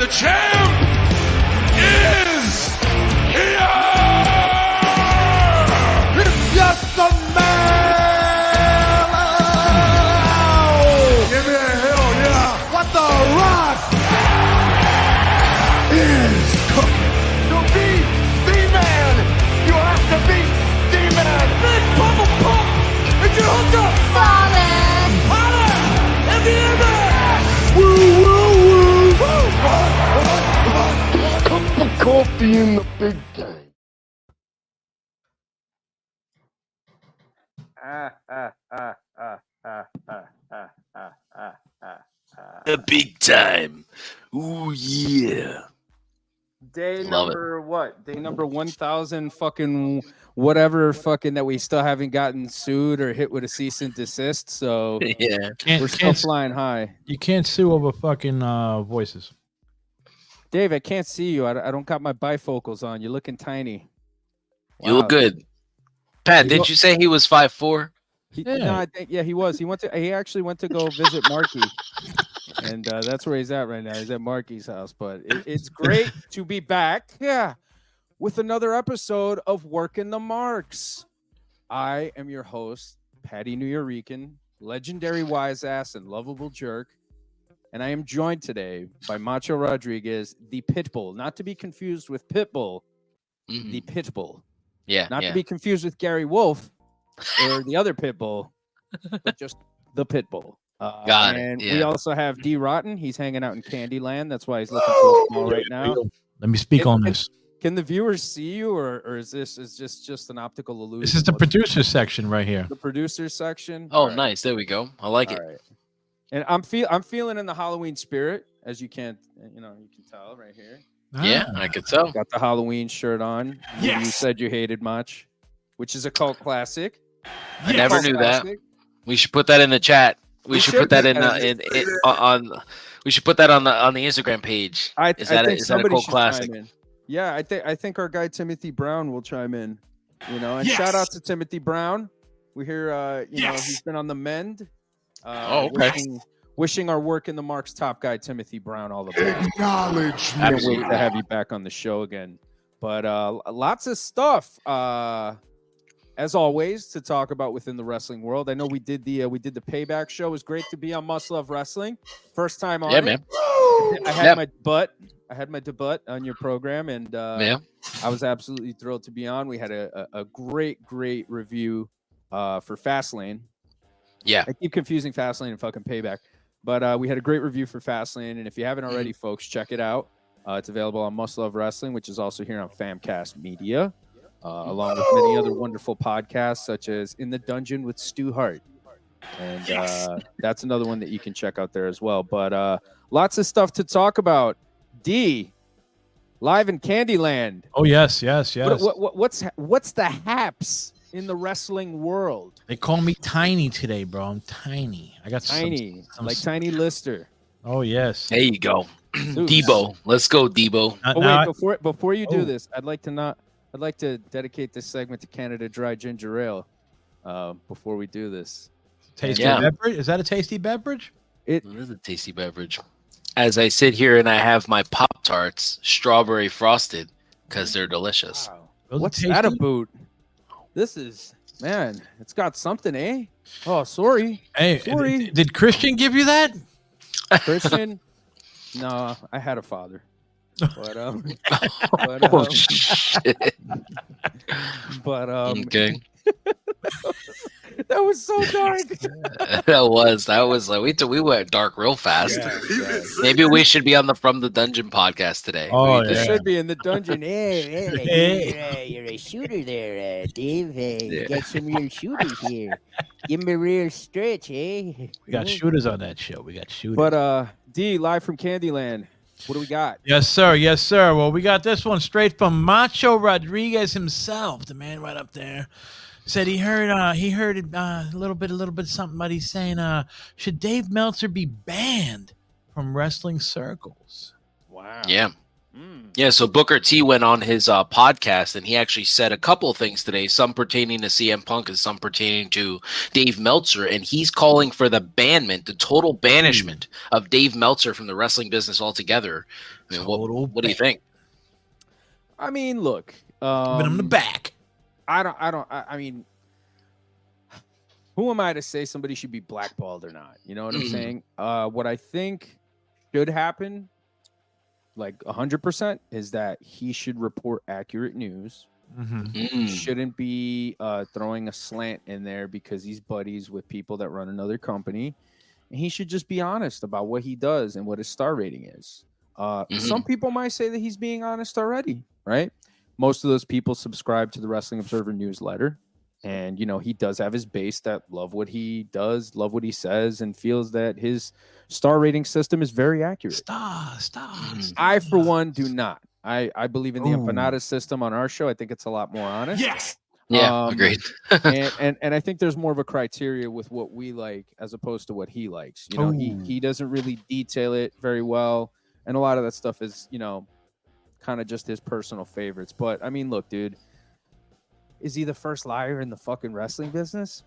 The champ is here! It's just a man! Give me a hell yeah! What the rock is cooking? To be the man, you have to be the man! Big bubble pump! And you hooked up! Fallen! Holla! In the air! Woo, woo, woo! Cup of coffee in the big time. The big time. Ooh, yeah. Day Love number what? Day number 1,000 fucking whatever fucking that we still haven't gotten sued or hit with a cease and desist. So Yeah. we're still flying high. You can't sue over fucking voices. Dave, I can't see you. I don't got my bifocals on. You're looking tiny. You look good. Pat, did you say he was 5'4"? No, I think he was. He actually went to go visit Marky. And that's where he's at right now. He's at Marky's house. But it's great to be back. Yeah. With another episode of Working the Marks. I am your host, Patty Nuyorican, legendary wise ass and lovable jerk. And I am joined today by Macho Rodriguez, the Pitbull, not to be confused with Pitbull, the Pitbull. Yeah. Not to be confused with Gary Wolf or the other Pitbull, but just the Pitbull. Got it. And Yeah. we also have Dee Rotten. He's hanging out in Candyland. That's why he's looking so small right now. Let me speak on this. Can the viewers see you, or is this just an optical illusion? This is the producer section right here. The producer section. Oh, All right. nice. There we go. I like it. All right. And I'm feeling in the Halloween spirit, as you can tell right here. Yeah, I could tell. Got the Halloween shirt on. Yes. You said you hated much, which is a cult classic. I never knew that. Classic. We should put that in the chat. We should put that we should put that on the Instagram page. Is that a somebody cult should classic? chime in. Yeah, I think our guy Timothy Brown will chime in. And shout out to Timothy Brown. We hear he's been on the mend. Okay. Wishing our Work in the Marks top guy Timothy Brown all the best. Acknowledge me. Can't wait to have you back on the show again. But lots of stuff, as always, to talk about within the wrestling world. I know we did the Payback show. It was great to be on Muscle of Wrestling. First time on. Yeah, it. man. I had my debut on your program, and Yeah. I was absolutely thrilled to be on. We had a great review for Fastlane. Yeah. I keep confusing Fastlane and fucking Payback. But we had a great review for Fastlane, and if you haven't already, folks, check it out. It's available on Muscle of Wrestling, which is also here on Famcast Media, along with many other wonderful podcasts, such as In the Dungeon with Stu Hart. And that's another one that you can check out there as well. But lots of stuff to talk about. D, live in Candyland. Oh, yes. What's the haps in the wrestling world? They call me Tiny today, bro. I'm tiny. I got Tiny, some like Tiny Lister. Oh, yes. There you go. Debo. Let's go, Debo. Wait, before you do this, I'd like to dedicate this segment to Canada Dry Ginger Ale. Before we do this, Tasty Yeah. beverage? Is that a tasty beverage? It is a tasty beverage. As I sit here and I have my Pop-Tarts strawberry frosted because they're delicious. wow. Those are What's tasty? that about? This is, man, it's got something, eh? Oh, sorry. Hey, Sorry. did Christian give you that? Christian? No, I had a father. But Oh, shit. Okay. That was so dark. that was like we went dark real fast. Yeah. Maybe we should be on the From the Dungeon podcast today. Oh, This yeah. should be in the dungeon. You're a shooter there, Dave. You got some real shooters here. Give me a real stretch, eh? We got shooters on that show. We got shooters. But D, live from Candyland. What do we got? Yes, sir. Yes, sir. Well, we got this one straight from Macho Rodriguez himself, the man right up there. Said he heard a little bit of something, but he's saying, should Dave Meltzer be banned from wrestling circles? Wow. Yeah. Yeah, so Booker T went on his podcast, and he actually said a couple of things today, some pertaining to CM Punk and some pertaining to Dave Meltzer, and he's calling for the banment, the total banishment of Dave Meltzer from the wrestling business altogether. I mean, what do you think? I mean, look, Giving him the back. I mean, who am I to say somebody should be blackballed or not? You know what I'm saying? What I think should happen, like 100%, is that he should report accurate news. He shouldn't be throwing a slant in there because he's buddies with people that run another company. And he should just be honest about what he does and what his star rating is. Some people might say that he's being honest already, right? Most of those people subscribe to the Wrestling Observer newsletter. And, you know, he does have his base that love what he does, love what he says, and feels that his star rating system is very accurate. Stars. I, for one, do not. I believe in the empanada system on our show. I think it's a lot more honest. Yes. Yeah, agreed. and I think there's more of a criteria with what we like as opposed to what he likes. You know, he doesn't really detail it very well. And a lot of that stuff is, you know, kind of just his personal favorites. But, I mean, look, dude. Is he the first liar in the fucking wrestling business?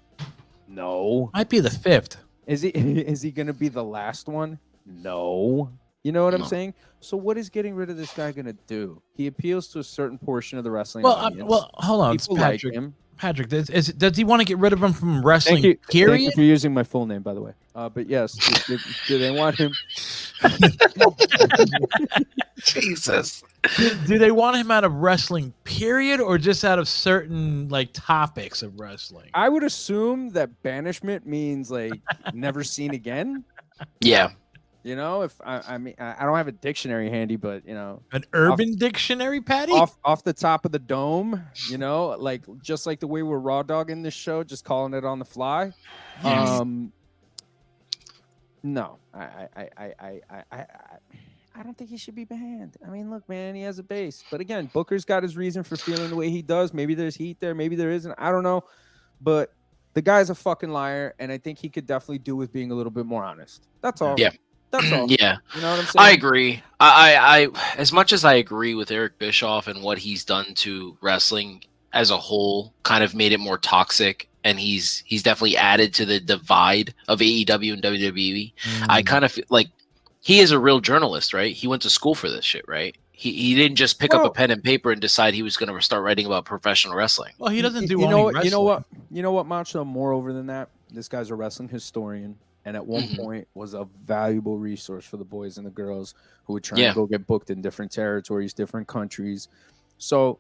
No. Might be the fifth. Is he going to be the last one? No. You know what I'm saying? So what is getting rid of this guy going to do? He appeals to a certain portion of the wrestling audience. Well, hold on. People Patrick. like him. Patrick, does he want to get rid of him from wrestling? Thank Period. you for using my full name, by the way. But yes, do they want him? Jesus. Do they want him out of wrestling, period, or just out of certain like topics of wrestling? I would assume that banishment means like never seen again. Yeah. You know, if I mean, I don't have a dictionary handy, but you know, An urban dictionary, Patty? off the top of the dome, you know, like just like the way we're raw dogging this show, just calling it on the fly. Yes. No, I don't think he should be banned. I mean, look, man, he has a base, but again, Booker's got his reason for feeling the way he does. Maybe there's heat there, maybe there isn't. I don't know, but the guy's a fucking liar, and I think he could definitely do with being a little bit more honest. That's all. Yeah. That's all. Yeah. You know what I'm saying? I agree. I as much as I agree with Eric Bischoff and what he's done to wrestling as a whole, kind of made it more toxic, and he's definitely added to the divide of AEW and WWE. I kind of feel like he is a real journalist, right? He went to school for this shit, right? He didn't just pick up a pen and paper and decide he was going to start writing about professional wrestling. Well, he doesn't do you know only what, wrestling. you know what, Macho? Moreover than that, this guy's a wrestling historian, and at one point was a valuable resource for the boys and the girls who would try to go get booked in different territories, different countries. So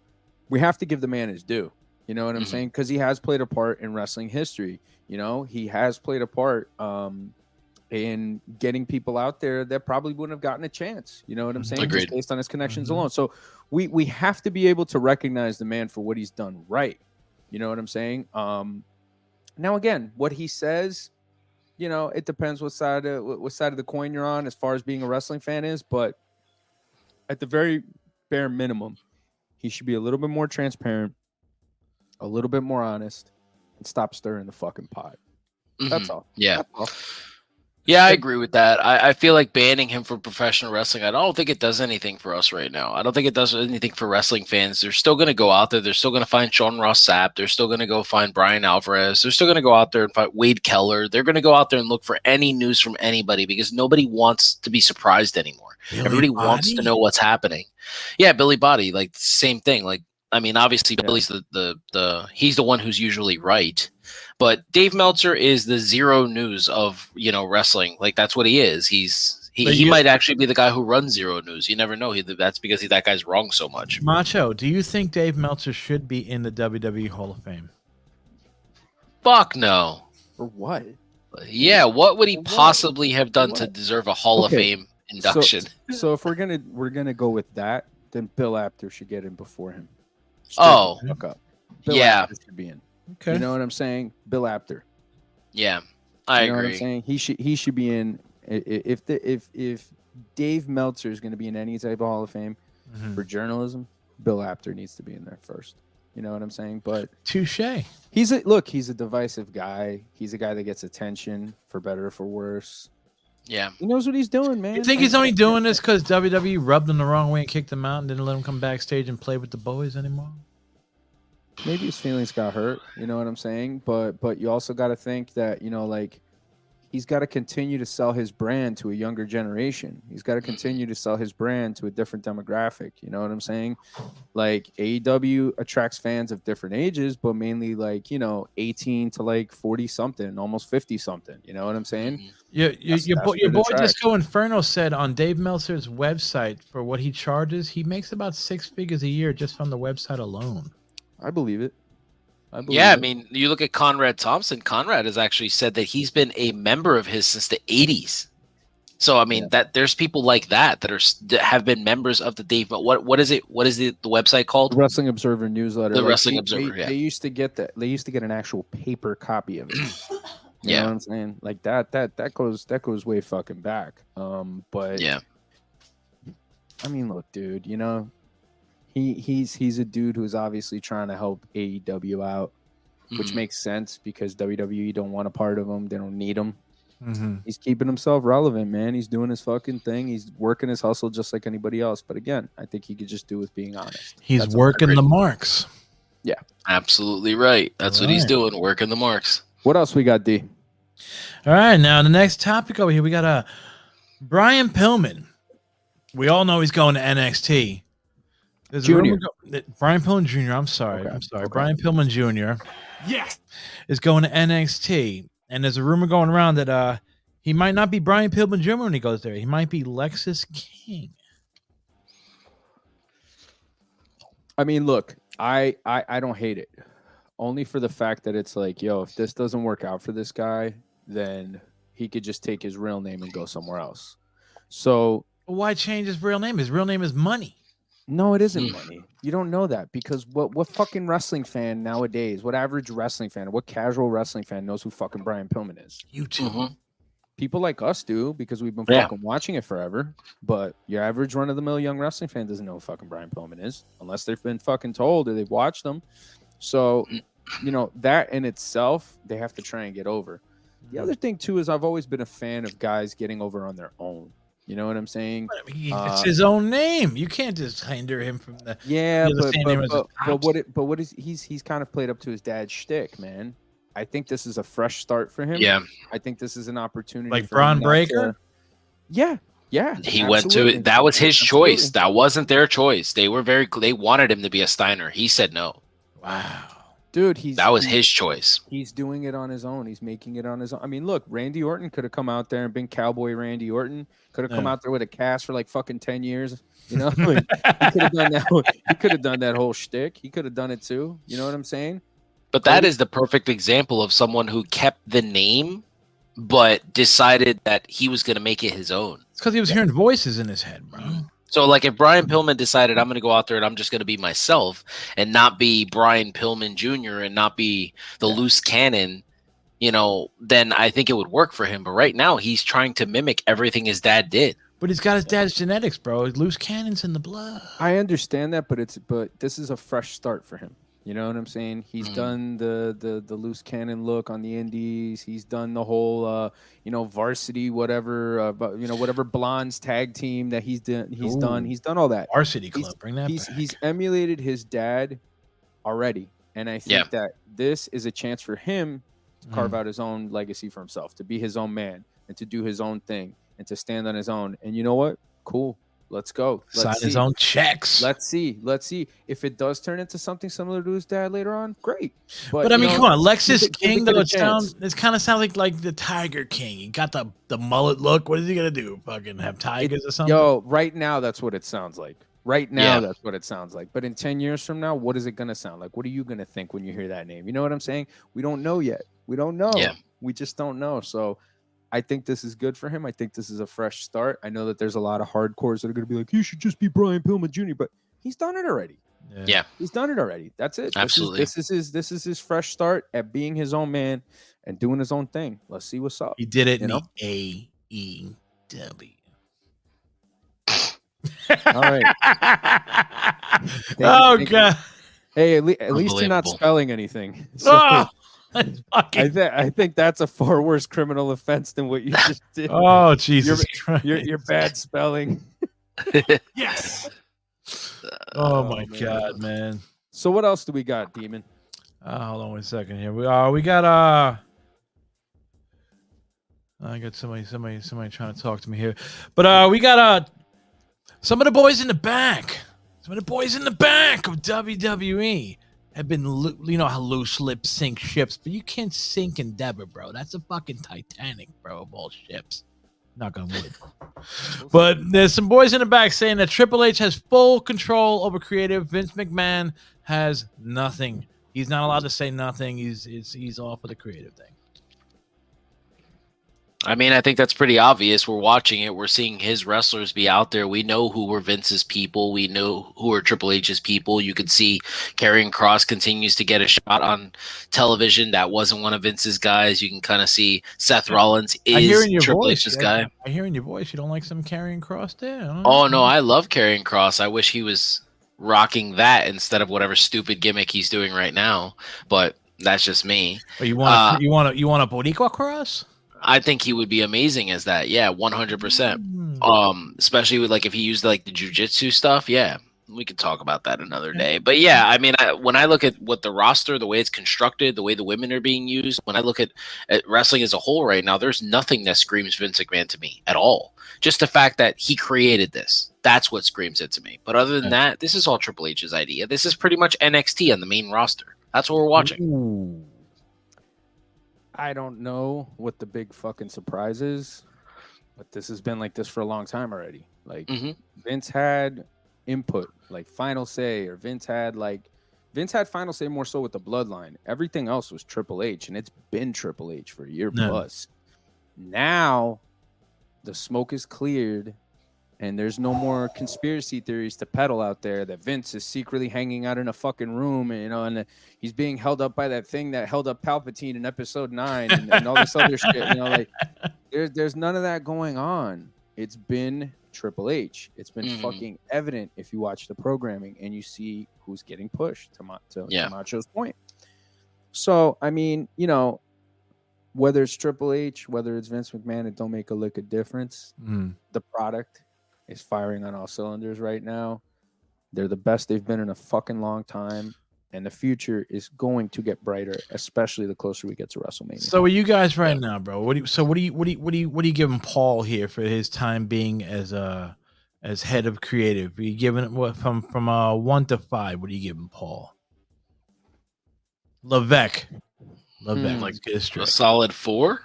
we have to give the man his due. You know what I'm saying? Because he has played a part in wrestling history. You know, he has played a part in getting people out there that probably wouldn't have gotten a chance. You know what I'm saying? Agreed. Just based on his connections alone. So we have to be able to recognize the man for what he's done right. You know what I'm saying? Now, again, what he says, you know, it depends what side of the coin you're on as far as being a wrestling fan is. But at the very bare minimum, he should be a little bit more transparent, a little bit more honest, and stop stirring the fucking pot. That's all. Yeah. That's all. Yeah, I agree with that. I feel like banning him from professional wrestling, I don't think it does anything for us right now. I don't think it does anything for wrestling fans. They're still going to go out there. They're still going to find Sean Ross Sapp. They're still going to go find Brian Alvarez. They're still going to go out there and find Wade Keller. They're going to go out there and look for any news from anybody because nobody wants to be surprised anymore. Everybody wants to know what's happening. Yeah, Billy Body, like same thing. Like, I mean, obviously Billy's he's the one who's usually right. But Dave Meltzer is the zero news of, you know, wrestling. Like, that's what he is. He might actually be the guy who runs zero news. You never know. That's because that guy's wrong so much. Macho, do you think Dave Meltzer should be in the WWE Hall of Fame? Fuck no. For what? Yeah, what would he possibly have done to deserve a Hall of Fame induction? So if we're gonna go with that, then Bill Apter should get in before him. Oh. Look up. Bill Yeah. Apter should be in. Okay. You know what I'm saying? Bill Apter. Yeah, I You know agree. what I'm saying? He should be in. If Dave Meltzer is going to be in any type of Hall of Fame for journalism, Bill Apter needs to be in there first. You know what I'm saying? But Touche. he's a divisive guy. He's a guy that gets attention for better or for worse. Yeah. He knows what he's doing, man. You think he's only doing this because WWE rubbed him the wrong way and kicked him out and didn't let him come backstage and play with the boys anymore? Maybe his feelings got hurt. You know what I'm saying? But you also got to think that, you know, like, he's got to continue to sell his brand to a younger generation. He's got to continue to sell his brand to a different demographic. You know what I'm saying? Like, AEW attracts fans of different ages, but mainly like, you know, 18 to like 40 something, almost 50 something. You know what I'm saying? Your boy attracts. Disco Inferno said on Dave Meltzer's website for what he charges, he makes about 6 figures a year just from the website alone. I believe it. I mean, you look at Conrad Thompson. Conrad has actually said that he's been a member of his since the 80s. So I mean, that there's people like that that have been members of the Dave. What is it? What is the website called? The Wrestling Observer newsletter. The Wrestling Observer. They used to get that. They used to get an actual paper copy of it. You know what I'm saying? Like that goes way fucking back. But yeah, I mean, look, dude. You know, he's a dude who's obviously trying to help AEW out, which makes sense because WWE don't want a part of him. They don't need him. He's keeping himself relevant, man. He's doing his fucking thing. He's working his hustle just like anybody else. But again, I think he could just do with being honest. He's working the marks. Yeah, absolutely right. That's what he's doing, working the marks. What else we got, D? All right, now the next topic over here, we got Brian Pillman. We all know he's going to NXT. There's Junior. Brian Pillman Jr. I'm sorry. Brian Pillman Jr. is going to NXT. And there's a rumor going around that he might not be Brian Pillman Jr. when he goes there. He might be Lexis King. I mean, look, I don't hate it. Only for the fact that it's like, yo, if this doesn't work out for this guy, then he could just take his real name and go somewhere else. So why change his real name? His real name is Money. No, it isn't money. You don't know that because what fucking wrestling fan nowadays, what average wrestling fan, what casual wrestling fan knows who fucking Brian Pillman is? You too. People like us do because we've been fucking watching it forever. But your average run-of-the-mill young wrestling fan doesn't know who fucking Brian Pillman is unless they've been fucking told or they've watched them. So, you know, that in itself, they have to try and get over. The other thing, too, is I've always been a fan of guys getting over on their own. You know what I'm saying? I mean, it's his own name. You can't just hinder him from the what is he's kind of played up to his dad's shtick, man. I think this is a fresh start for him. Yeah, I think this is an opportunity. Like Braun Breaker. Yeah. He went to it. That was his choice. That wasn't their choice. They wanted him to be a Steiner. He said no. Wow. Dude, that was his choice. He's doing it on his own. He's making it on his own. I mean, look, Randy Orton could have come out there and been Cowboy Randy Orton. Could have come out there with a cast for like fucking 10 years. You know, like, he could have done that. He could have done that whole shtick. He could have done it too. You know what I'm saying? But that is the perfect example of someone who kept the name, but decided that he was going to make it his own. It's because he was hearing voices in his head, bro. So, like, if Brian Pillman decided I'm going to go out there and I'm just going to be myself and not be Brian Pillman Jr. and not be the loose cannon, you know, then I think it would work for him. But right now, he's trying to mimic everything his dad did. But he's got his dad's genetics, bro. Loose cannon's in the blood. I understand that, but this is a fresh start for him. You know what I'm saying? He's done the loose cannon look on the indies. He's done the whole varsity whatever whatever blondes tag team that he's done. He's done all that. Varsity Club, bring that back. He's emulated his dad already, and I think that this is a chance for him to carve out his own legacy for himself, to be his own man, and to do his own thing, and to stand on his own. And you know what? Cool. Let's go. Sign his own checks. Let's see. If it does turn into something similar to his dad later on, great. But I mean, come on, Lexis King though. It kind of sounds like the Tiger King. He got the mullet look. What is he gonna do? Fucking have tigers or something? Yo, right now that's what it sounds like. Right now that's what it sounds like. But in 10 years from now, what is it gonna sound like? What are you gonna think when you hear that name? You know what I'm saying? We don't know yet. We don't know. Yeah. We just don't know. So I think this is good for him. I think this is a fresh start. I know that there's a lot of hardcores that are going to be like, you should just be Brian Pillman Jr., but he's done it already. Yeah. He's done it already. That's it. Absolutely. This is his fresh start at being his own man and doing his own thing. Let's see what's up. He did it in the AEW. All right. God. Hey, at least you're not spelling anything. So, I think that's a far worse criminal offense than what you just did. Oh, Jesus Christ. Your bad spelling. Yes. Oh my God, man. So what else do we got, Demon? Hold on 1 second here. We got I got somebody trying to talk to me here. But we got some of the boys in the back. Some of the boys in the back of WWE have been, you know how loose lips sink ships, but you can't sink Endeavor, bro. That's a fucking Titanic, bro, of all ships. Knock on wood. But there's some boys in the back saying that Triple H has full control over creative. Vince McMahon has nothing. He's not allowed to say nothing. He's all for the creative thing. I mean, I think that's pretty obvious. We're watching it. We're seeing his wrestlers be out there. We know who were Vince's people. We know who are Triple H's people. You could see Karrion Kross continues to get a shot on television. That wasn't one of Vince's guys. You can kind of see Seth Rollins is Triple H's guy. I hear in your voice you don't like some Karrion Kross there. Oh, no, I love Karrion Kross. I wish he was rocking that instead of whatever stupid gimmick he's doing right now. But that's just me. Oh, you want a Boricua Kross? I think he would be amazing as that. Yeah, 100%. Especially with if he used the jiu-jitsu stuff. Yeah, we could talk about that another day. But yeah, I mean, when I look at what the roster, the way it's constructed, the way the women are being used, when I look at wrestling as a whole right now, there's nothing that screams Vince McMahon to me at all. Just the fact that he created this. That's what screams it to me. But other than that, this is all Triple H's idea. This is pretty much NXT on the main roster. That's what we're watching. Ooh. I don't know what the big fucking surprise is, but this has been like this for a long time already. Vince had input, final say, or Vince had final say more so with the bloodline. Everything else was Triple H, and it's been Triple H for a year plus. Now the smoke is cleared, and there's no more conspiracy theories to peddle out there that Vince is secretly hanging out in a fucking room, and he's being held up by that thing that held up Palpatine in episode 9 and all this other shit. There's none of that going on. It's been Triple H. It's been fucking evident if you watch the programming and you see who's getting pushed to Macho's point. So, I mean, whether it's Triple H, whether it's Vince McMahon, it don't make a lick of difference. The product is firing on all cylinders right now. They're the best they've been in a fucking long time, and the future is going to get brighter, especially the closer we get to WrestleMania. So, are you guys right now, bro? What do you giving Paul here for his time being as head of creative? Are you giving it what from 1 to 5? What are you giving Paul? Levesque, a solid 4.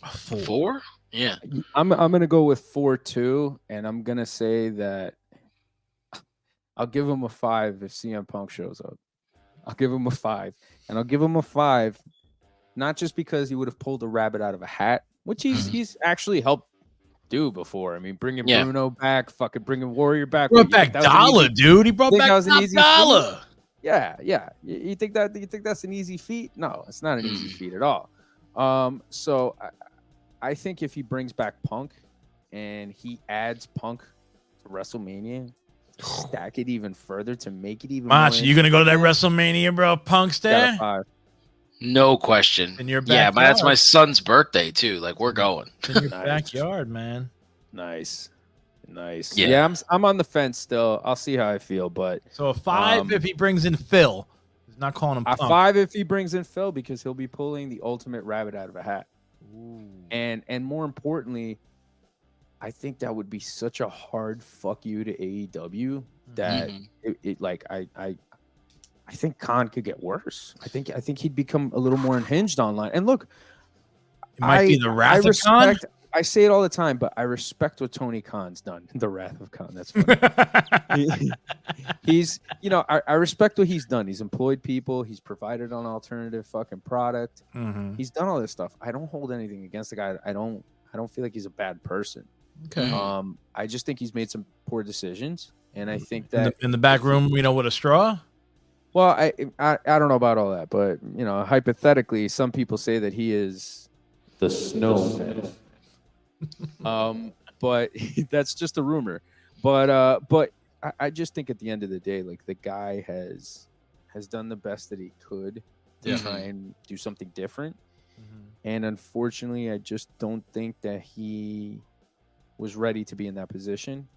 A 4. 4? Yeah, I'm gonna go with 4 too, and I'm gonna say that I'll give him a 5 if CM Punk shows up. I'll give him a 5, and I'll give him a 5, not just because he would have pulled a rabbit out of a hat, which he's actually helped do before. I mean, bringing Bruno back, fucking bringing Warrior back. Brought back Dollar, dude. He brought back Dollar. Yeah. You think that's an easy feat? No, it's not an easy feat at all. So I think if he brings back Punk and he adds Punk to WrestleMania, stack it even further to make it even Macho, you gonna go to that WrestleMania, bro? Punk's there? No question. In your backyard. Yeah, that's my son's birthday too. We're going. In your backyard, man. Nice. Yeah, I'm on the fence still. I'll see how I feel, but so a 5 if he brings in Phil. He's not calling him Punk. A 5 if he brings in Phil, because he'll be pulling the ultimate rabbit out of a hat. Ooh. And more importantly, I think that would be such a hard fuck you to AEW that I think Khan could get worse. I think he'd become a little more unhinged online. And look, it might be the Wrath of Khan. I say it all the time, but I respect what Tony Khan's done. The Wrath of Khan. That's funny. He's, I respect what he's done. He's employed people. He's provided an alternative fucking product. He's done all this stuff. I don't hold anything against the guy. I don't feel like he's a bad person. Okay. I just think he's made some poor decisions, and I think that in the back room, with a straw. Well, I don't know about all that, but hypothetically, some people say that he is the snowman. But that's just a rumor. But I just think at the end of the day, the guy has done the best that he could to try and do something different. And unfortunately, I just don't think that he was ready to be in that position.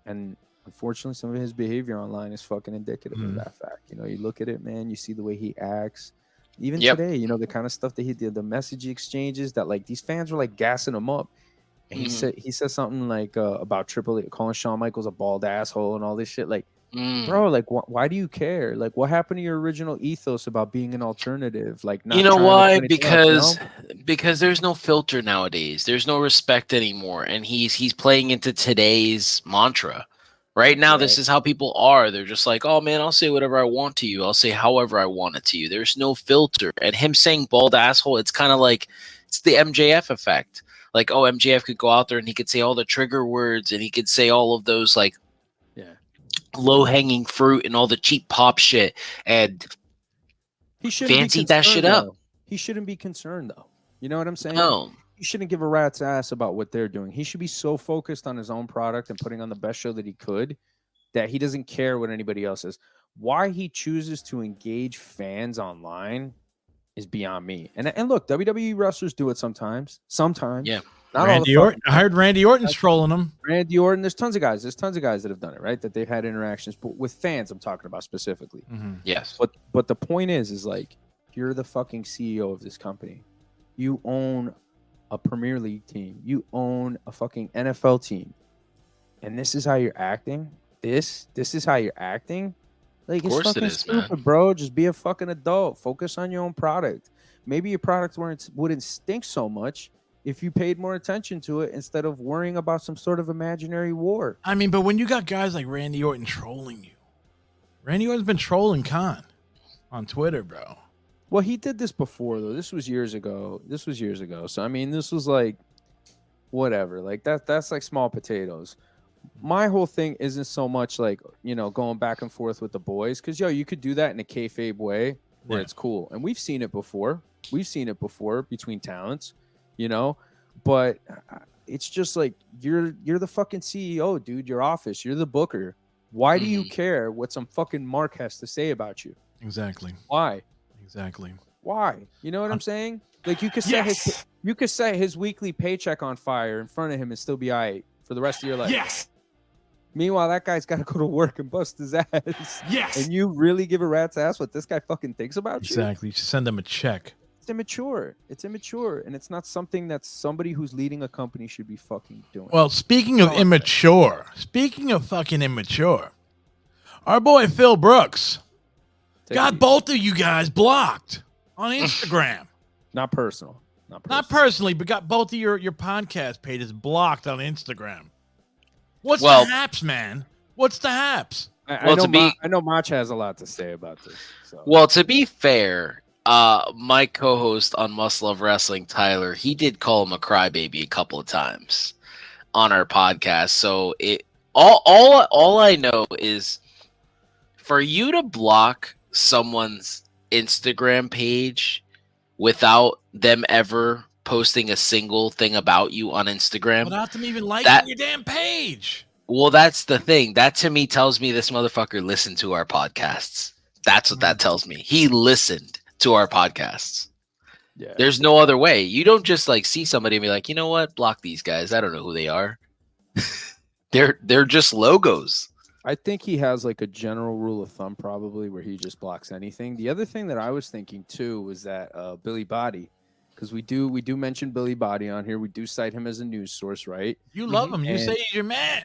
And unfortunately, some of his behavior online is fucking indicative of that fact. You know, you look at it, man, you see the way he acts. Even today, you know, the kind of stuff that he did, the message exchanges that like these fans were like gassing him up. And he said something like about Triple H, calling Shawn Michaels a bald asshole and all this shit. Like, bro, like, why do you care? Like, what happened to your original ethos about being an alternative? Like, not you know trying to why? put anything else, Because there's no filter nowadays. There's no respect anymore, and he's playing into today's mantra. Right now, this is how people are. They're just like, oh man, I'll say whatever I want to you. I'll say however I want it to you. There's no filter. And him saying bald asshole, it's kind of like it's the MJF effect. Like, oh, MJF could go out there and he could say all the trigger words and he could say all of those like low-hanging fruit and all the cheap pop shit and he shouldn't fancy be that shit up. Though. He shouldn't be concerned though. You know what I'm saying? No. He shouldn't give a rat's ass about what they're doing. He should be so focused on his own product and putting on the best show that he could that he doesn't care what anybody else is. Why he chooses to engage fans online is beyond me. And look, WWE wrestlers do it sometimes. Sometimes. Yeah. Not Randy Orton. I heard Randy Orton's trolling him. Randy Orton. There's tons of guys. There's tons of guys that have done it, right? That they've had interactions, but with fans, I'm talking about specifically. Yes. But the point is like, you're the fucking CEO of this company. You own a Premier League team. You own a fucking NFL team. And this is how you're acting? This is how you're acting? Like, of course it's fucking stupid, man. Bro. Just be a fucking adult. Focus on your own product. Maybe your product wouldn't stink so much if you paid more attention to it instead of worrying about some sort of imaginary war. I mean, but when you got guys like Randy Orton trolling you, Randy Orton's been trolling Khan on Twitter, bro. Well, he did this before, though. This was years ago. So, I mean, this was like, whatever. Like, that's like small potatoes. My whole thing isn't so much like, you know, going back and forth with the boys. Because, you could do that in a kayfabe way where it's cool. And we've seen it before. Between talents, you know. But it's just like, you're the fucking CEO, dude. Your office. You're the booker. Why do you care what some fucking Mark has to say about you? Exactly. Why? Exactly. Why? You know what I'm saying? Like, you could set his weekly paycheck on fire in front of him and still be all right for the rest of your life. Yes. Meanwhile, that guy's got to go to work and bust his ass. Yes. And you really give a rat's ass what this guy fucking thinks about you? Exactly. You should send him a check. It's immature. And it's not something that somebody who's leading a company should be fucking doing. Well, speaking of fucking immature, our boy Phil Brooks got both of you guys blocked on Instagram. Not personally, but got both of your podcast pages blocked on Instagram. What's the haps, man? What's the haps? I know Macho has a lot to say about this. So. Well, to be fair, my co-host on Must Love Wrestling, Tyler, he did call him a crybaby a couple of times on our podcast. So all I know is for you to block someone's Instagram page without them ever posting a single thing about you on Instagram. Without them even liking your damn page. Well, that's the thing. That to me tells me this motherfucker listened to our podcasts. That's what that tells me. He listened to our podcasts. Yeah. There's no other way. You don't just like see somebody and be like, you know what? Block these guys. I don't know who they are. They're just logos. I think he has like a general rule of thumb probably where he just blocks anything. The other thing that I was thinking too was that Billy Body, because we do mention Billy Body on here. We do cite him as a news source, right? You love him. You say he's your man.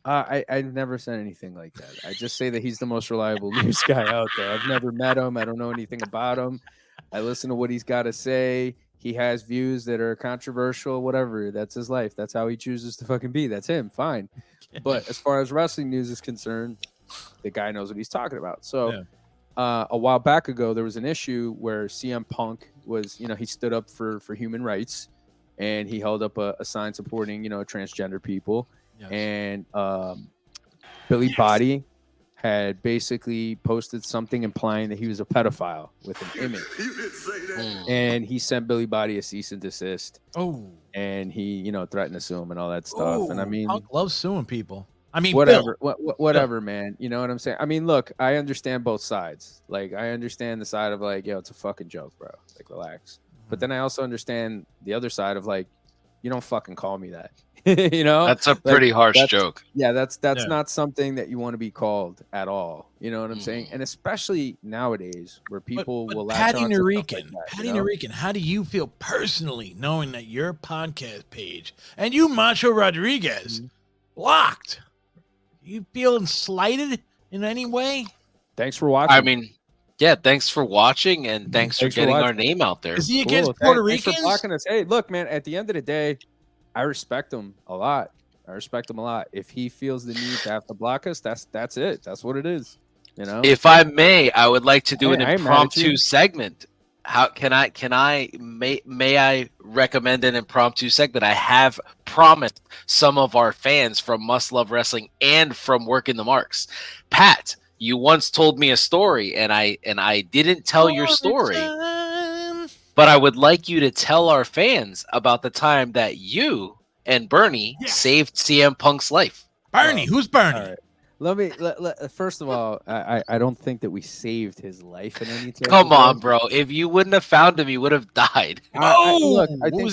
I never said anything like that. I just say that he's the most reliable news guy out there. I've never met him. I don't know anything about him. I listen to what he's got to say. He has views that are controversial, whatever. That's his life. That's how he chooses to fucking be. That's him. Fine. But as far as wrestling news is concerned, the guy knows what he's talking about. So a while back ago, there was an issue where CM Punk was, he stood up for human rights and he held up a sign supporting, transgender people. Yes. And Billy Body had basically posted something implying that he was a pedophile with an image. You didn't say that. And he sent Billy Body a cease and desist. Oh. And he, threatened to sue him and all that stuff. And I mean, Punk loves suing people. I mean, whatever, Bill. whatever, man. You know what I'm saying? I mean, look, I understand both sides. Like, I understand the side of like, yo, it's a fucking joke, bro. Like, relax. But then I also understand the other side of like, you don't fucking call me that. You know, That's a pretty harsh joke. Yeah, that's not something that you want to be called at all. You know what I'm saying? And especially nowadays, where people will latch on to stuff like that, Patty Norican, how do you feel personally knowing that your podcast page and you, Macho Rodriguez, blocked? You feeling slighted in any way? Thanks for watching. I mean, yeah, thanks for watching and thanks for getting our name out there. Is he against Puerto Ricans? Thanks for blocking us. Hey, look, man, at the end of the day, I respect him a lot. If he feels the need to have to block us, that's it. That's what it is. You know. If I may, I would like to do an impromptu segment. How may I recommend an impromptu segment? I have promised some of our fans from Must Love Wrestling and from Working the Marks. Pat, you once told me a story, and I didn't tell your story. But I would like you to tell our fans about the time that you and Bernie saved CM Punk's life. Bernie, who's Bernie? All right. First of all, I don't think that we saved his life in any type Come of on, way. bro. If you wouldn't have found him, he would have died. I think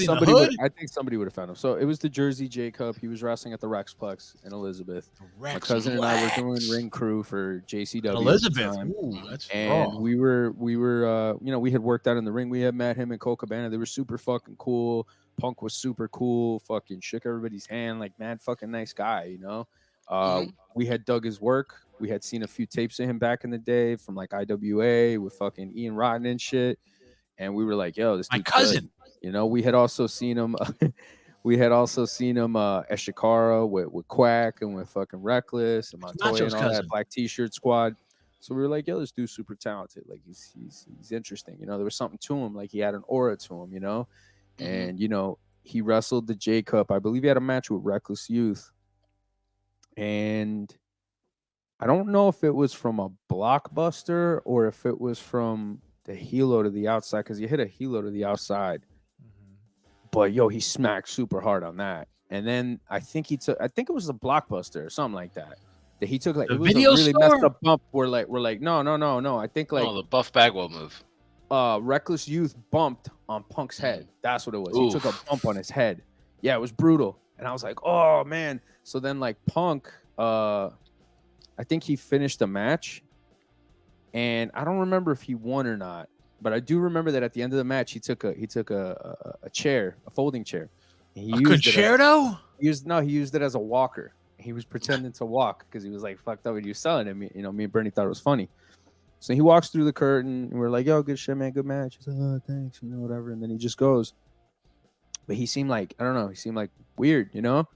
somebody would have found him. So it was the Jersey J Cup. He was wrestling at the Rexplex in Elizabeth. My cousin and I were doing ring crew for JCW. Elizabeth. That's and we were we had worked out in the ring. We had met him in Coca Cabana. They were super fucking cool. Punk was super cool. Fucking shook everybody's hand, like mad fucking nice guy, you know. We had dug his work. We had seen a few tapes of him back in the day from like IWA with fucking Ian Rotten and shit. And we were like, yo, this my dude's cousin. good. You know, we had also seen him at Shikara with Quack and with fucking Reckless and Montoya and all that black t-shirt squad. So we were like, yo, this dude's super talented. Like he's interesting. You know, there was something to him. Like he had an aura to him, you know. And you know, he wrestled the J Cup. I believe he had a match with Reckless Youth. And I don't know if it was from a blockbuster or if it was from the helo to the outside, because you hit a helo to the outside. But yo, he smacked super hard on that. And then I think it was a blockbuster or something like that. That he took like it was a really messed up bump. We're like, no. I think like the Buff Bagwell move. Reckless Youth bumped on Punk's head. That's what it was. He took a bump on his head. Yeah, it was brutal. And I was like, oh man. So then like Punk, I think he finished the match. And I don't remember if he won or not, but I do remember that at the end of the match he took a chair, a folding chair. A concerto? He used it as a walker. He was pretending to walk because he was like fucked up and he was selling it. You know, me and Bernie thought it was funny. So he walks through the curtain and we're like, yo, good shit, man, good match. He's like, oh, thanks, you know, whatever. And then he just goes. But he seemed like, I don't know, he seemed like weird, you know?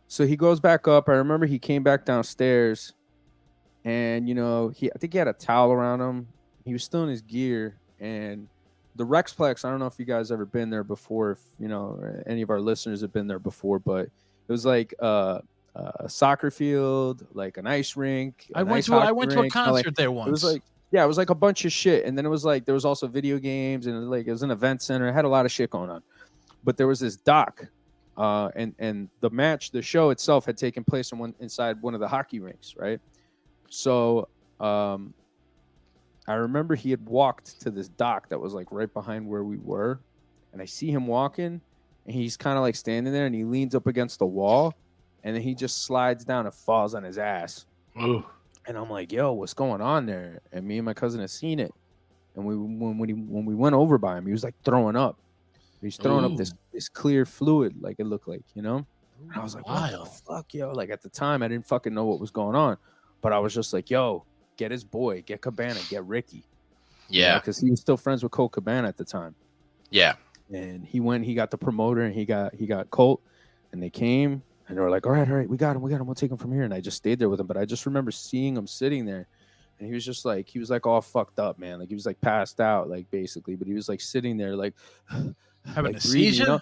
So he goes back up. I remember he came back downstairs and, you know, I think he had a towel around him. He was still in his gear. And the Rexplex, I don't know if you guys ever been there before, if, you know, any of our listeners have been there before, but it was like a soccer field, like an ice rink. I went to a concert there once. It was like, yeah, it was like a bunch of shit. And then it was like, there was also video games and like, it was an event center. It had a lot of shit going on. But there was this dock, and the show itself had taken place inside one of the hockey rinks, right? So I remember he had walked to this dock that was like right behind where we were, and I see him walking, and he's kind of like standing there, and he leans up against the wall, and then he just slides down and falls on his ass. Ooh. And I'm like, yo, what's going on there? And me and my cousin had seen it, and when we went over by him, he was like throwing up. He's throwing up this clear fluid, like it looked like, you know? And I was like, what the fuck, yo? Like at the time, I didn't fucking know what was going on. But I was just like, yo, get his boy, get Cabana, get Ricky. Yeah. Because he was still friends with Colt Cabana at the time. Yeah. And he got the promoter and he got Colt. And they came and they were like, all right, we got him. We'll take him from here. And I just stayed there with him. But I just remember seeing him sitting there. And he was like all fucked up, man. Like he was like passed out, like basically. But he was like sitting there like having like a seizure, you know?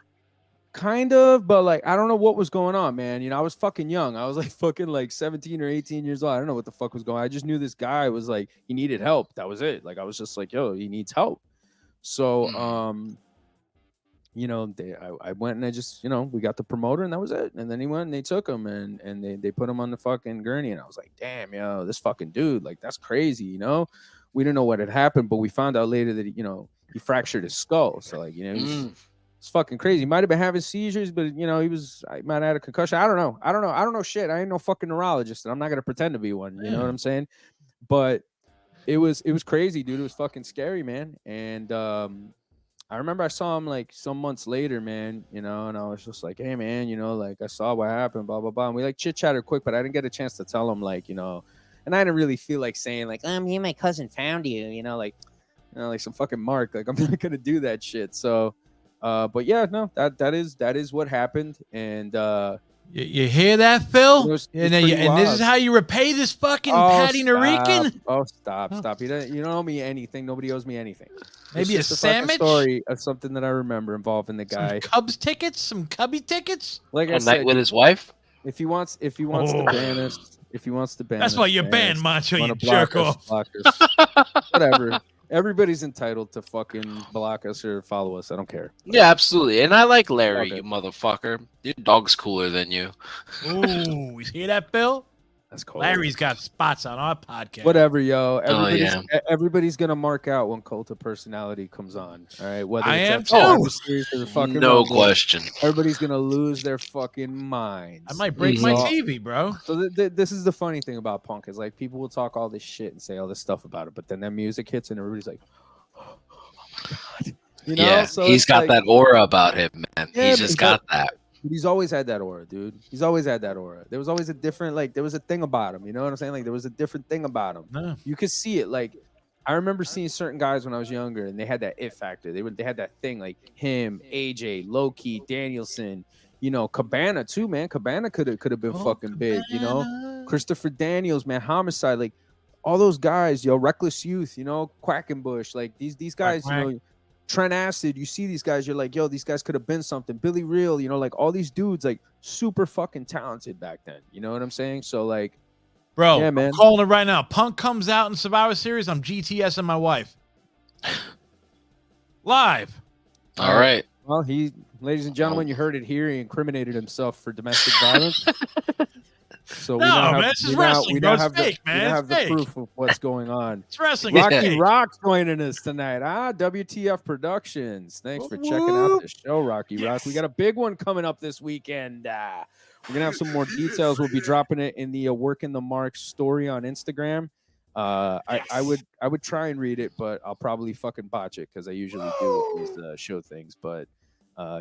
Kind of, but like I don't know what was going on, man. You know, I was fucking young. I was like fucking like 17 or 18 years old. I don't know what the fuck was going on. I just knew this guy was like he needed help. That was it. Like I was just like, yo, he needs help. So you know, I went and I just, you know, we got the promoter and that was it. And then he went and they took him and they put him on the fucking gurney. And I was like, damn, yo, this fucking dude, like, that's crazy, you know? We didn't know what had happened, but we found out later that, you know, he fractured his skull. So, like, you know, it's fucking crazy. He might have been having seizures, but, you know, I might have had a concussion. I don't know shit. I ain't no fucking neurologist, and I'm not going to pretend to be one. You know what I'm saying? But it was crazy, dude. It was fucking scary, man. And, I remember I saw him like some months later, man, you know, and I was just like, hey, man, you know, like I saw what happened, blah, blah, blah. And we like chit chatted quick, but I didn't get a chance to tell him, like, you know, and I didn't really feel like saying, like, me and my cousin found you, like some fucking Mark. Like, I'm not going to do that shit. So, but yeah, no, that is what happened. And, you hear that, Phil? This is how you repay this fucking Patty Narican? Oh, stop. You don't owe me anything. Nobody owes me anything. Maybe a sandwich? Story of something that I remember involving the guy. Some Cubs tickets? Some Cubby tickets? Like I a said, night with his wife? If he wants to ban us, that's why you're banned, Macho, you jerk off. Whatever. Everybody's entitled to fucking block us or follow us. I don't care. Yeah, absolutely. And I like Larry, you motherfucker. Your dog's cooler than you. Ooh, you hear that, Bill? That's cool. Larry's got spots on our podcast. Whatever, yo. Everybody's gonna mark out when Cult of Personality comes on. All right. Whether I am too. No question. Everybody's gonna lose their fucking minds. I might break my TV, bro. So this is the funny thing about punk is like people will talk all this shit and say all this stuff about it, but then that music hits and everybody's like, oh my god. You know? Yeah, so he's got like, that aura about him, man. Yeah, he's just got that. He's always had that aura, dude. He's always had that aura. There was always a different, like, there was a thing about him. You know what I'm saying? Like, there was a different thing about him. No. You could see it. Like, I remember seeing certain guys when I was younger, and they had that it factor. They had that thing, like him, AJ, Loki, Danielson, you know, Cabana too, man. Cabana could have been fucking big, you know. Christopher Daniels, man, Homicide, like all those guys, yo, Reckless Youth, you know, Quackenbush, like these guys, you know. Trent Acid, you see these guys, you're like, yo, these guys could have been something. Billy Real, you know, like all these dudes, like super fucking talented back then. You know what I'm saying? So, like, bro, yeah, man. I'm calling it right now. Punk comes out in Survivor Series. I'm GTS and my wife. Live. All right. Well, ladies and gentlemen, you heard it here. He incriminated himself for domestic violence. So we now have the proof of what's going on. It's wrestling. Rocky Rock's joining us tonight. WTF Productions. Thanks for checking out the show, Rocky Rock. We got a big one coming up this weekend. We're gonna have some more details. We'll be dropping it in the Work in the Mark story on Instagram. I would try and read it, but I'll probably fucking botch it because I usually do with these show things. But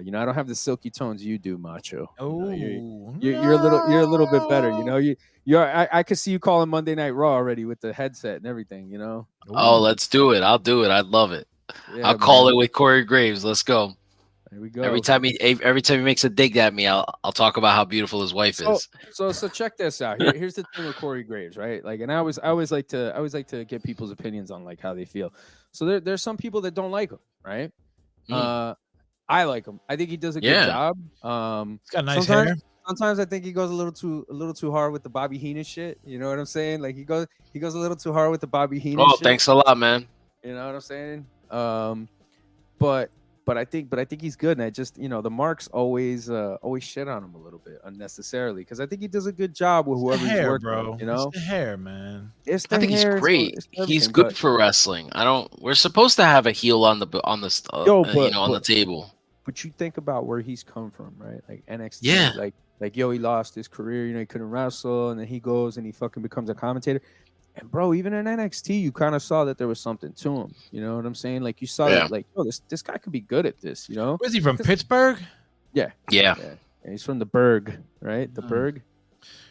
you know, I don't have the silky tones you do, Macho. Oh, you're a little bit better. You know, I could see you calling Monday Night Raw already with the headset and everything. You know. Oh, let's do it. I'll do it. I'd love it. Yeah, I'll call it with Corey Graves. Let's go. There we go. Every time he makes a dig at me, I'll talk about how beautiful his wife is. So check this out. Here's the thing with Corey Graves, right? Like, and I always like to get people's opinions on like how they feel. So there's some people that don't like him, right? I like him. I think he does a good job. He's got nice hair. Sometimes I think he goes a little too hard with the Bobby Heenan shit. You know what I'm saying? Like he goes a little too hard with the Bobby Heenan shit. Thanks a lot, man. You know what I'm saying? But I think he's good. And I just, you know, the Marks always shit on him a little bit unnecessarily because I think he does a good job with whoever he's working with, you know? It's the hair, man. I think he's great. He's good for wrestling. We're supposed to have a heel on the table. But you think about where he's come from, right? Like NXT, yeah. Like he lost his career, you know, he couldn't wrestle, and then he goes and he fucking becomes a commentator. And bro, even in NXT, you kind of saw that there was something to him. You know what I'm saying? Like you saw that, like, oh, this guy could be good at this, you know? Was he from Pittsburgh? Yeah. And he's from the Berg, right? The Berg.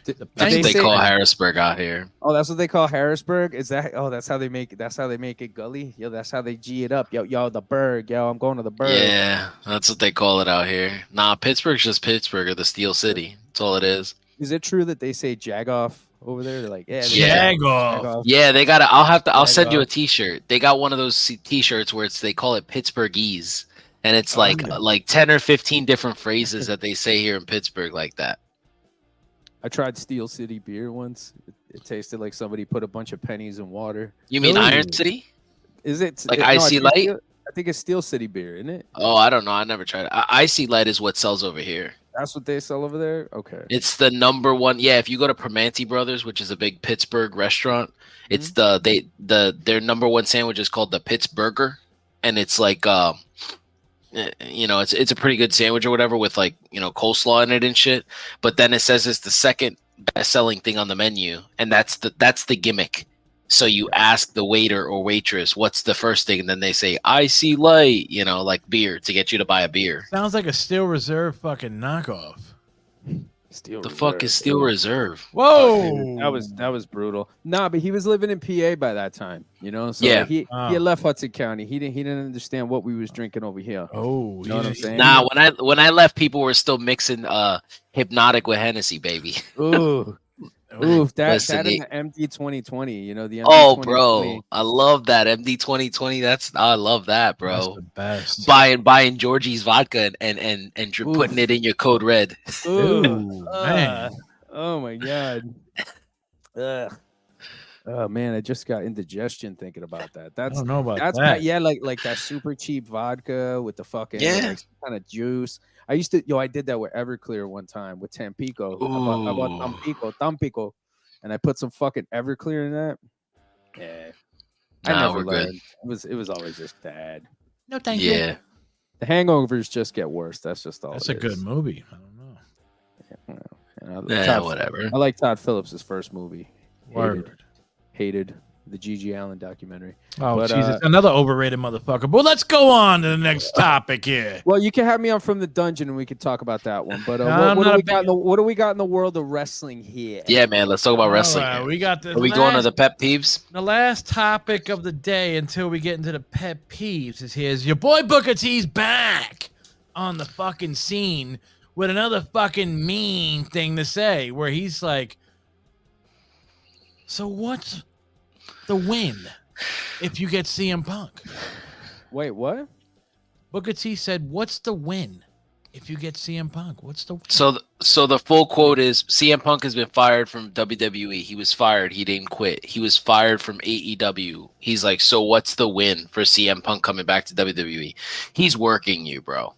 That's what they call Harrisburg out here. Oh, that's what they call Harrisburg. Is that? Oh, that's how they make it. That's how they make it gully. Yo, that's how they G it up. Yo, the Berg. Yo, I'm going to the Berg. Yeah, that's what they call it out here. Nah, Pittsburgh's just Pittsburgh or the Steel City. That's all it is. Is it true that they say Jagoff over there? They're like, Jagoff. Yeah, they got it. I'll send you a T-shirt. They got one of those T-shirts where they call it Pittsburghese, and it's like 10 or 15 different phrases that they say here in Pittsburgh like that. I tried Steel City beer once. It tasted like somebody put a bunch of pennies in water. You mean Iron City? Is it like Icy Light? I think it's Steel City beer, isn't it? Oh, I don't know. I never tried it. Icy Light is what sells over here. That's what they sell over there. Okay. It's the number one. Yeah, if you go to Primanti Brothers, which is a big Pittsburgh restaurant, it's their number one sandwich is called the Pittsburgher, and it's like it's a pretty good sandwich or whatever with like coleslaw in it and shit. But then it says it's the second best selling thing on the menu, and that's the gimmick. So you ask the waiter or waitress, what's the first thing? And then they say, Icy Light, like beer to get you to buy a beer. Sounds like a Steel Reserve fucking knockoff. Steel The Reserve. fuck is Steel Reserve? Whoa. That was brutal. Nah, but he was living in PA by that time, So Yeah. he had left Hudson County. He didn't understand what we was drinking over here. Oh, You know what I'm saying? Nah, when I left, people were still mixing Hypnotic with Hennessy, baby. Ooh. Ooh, that Listen, and the MD 2020, the MD Oh, 2020. bro, I love that MD 2020. I love that, That's bro. the best. Buying Georgie's vodka and putting it in your code red. Ooh, man. Oh my god. Ugh. Oh man, I just got indigestion thinking about that. I That's don't know about that's that. yeah, like that super cheap vodka with the fucking Yeah. kind of juice. I used to I did that with Everclear one time with Tampico. I bought Tampico, and I put some fucking Everclear in that. Yeah, I Nah, never we're good. learned. It was always just bad. No, thank you. Yeah. The hangovers just get worse. That's just all. That's it a good is. movie. I don't know. Yeah, whatever. I like Todd Phillips' first movie. Word. Hated the G.G. Allen documentary. Oh, But, Jesus. Another overrated motherfucker. But let's go on to the next topic here. Well, you can have me on From the Dungeon and we can talk about that one. But No, what do we got in the world of wrestling here? Yeah, man. Let's talk about wrestling. All right, here. we got the Are we going to the pet peeves? The last topic of the day until we get into the pet peeves is here's your boy Booker T's back on the fucking scene with another fucking mean thing to say where he's like, so what's the win if you get CM Punk? Wait, what? Booker T said, what's the win if you get CM Punk? What's the win? So the full quote is CM Punk has been fired from WWE. He was fired. He didn't quit. He was fired from AEW. He's like, so what's the win for CM Punk coming back to WWE? He's working you, bro.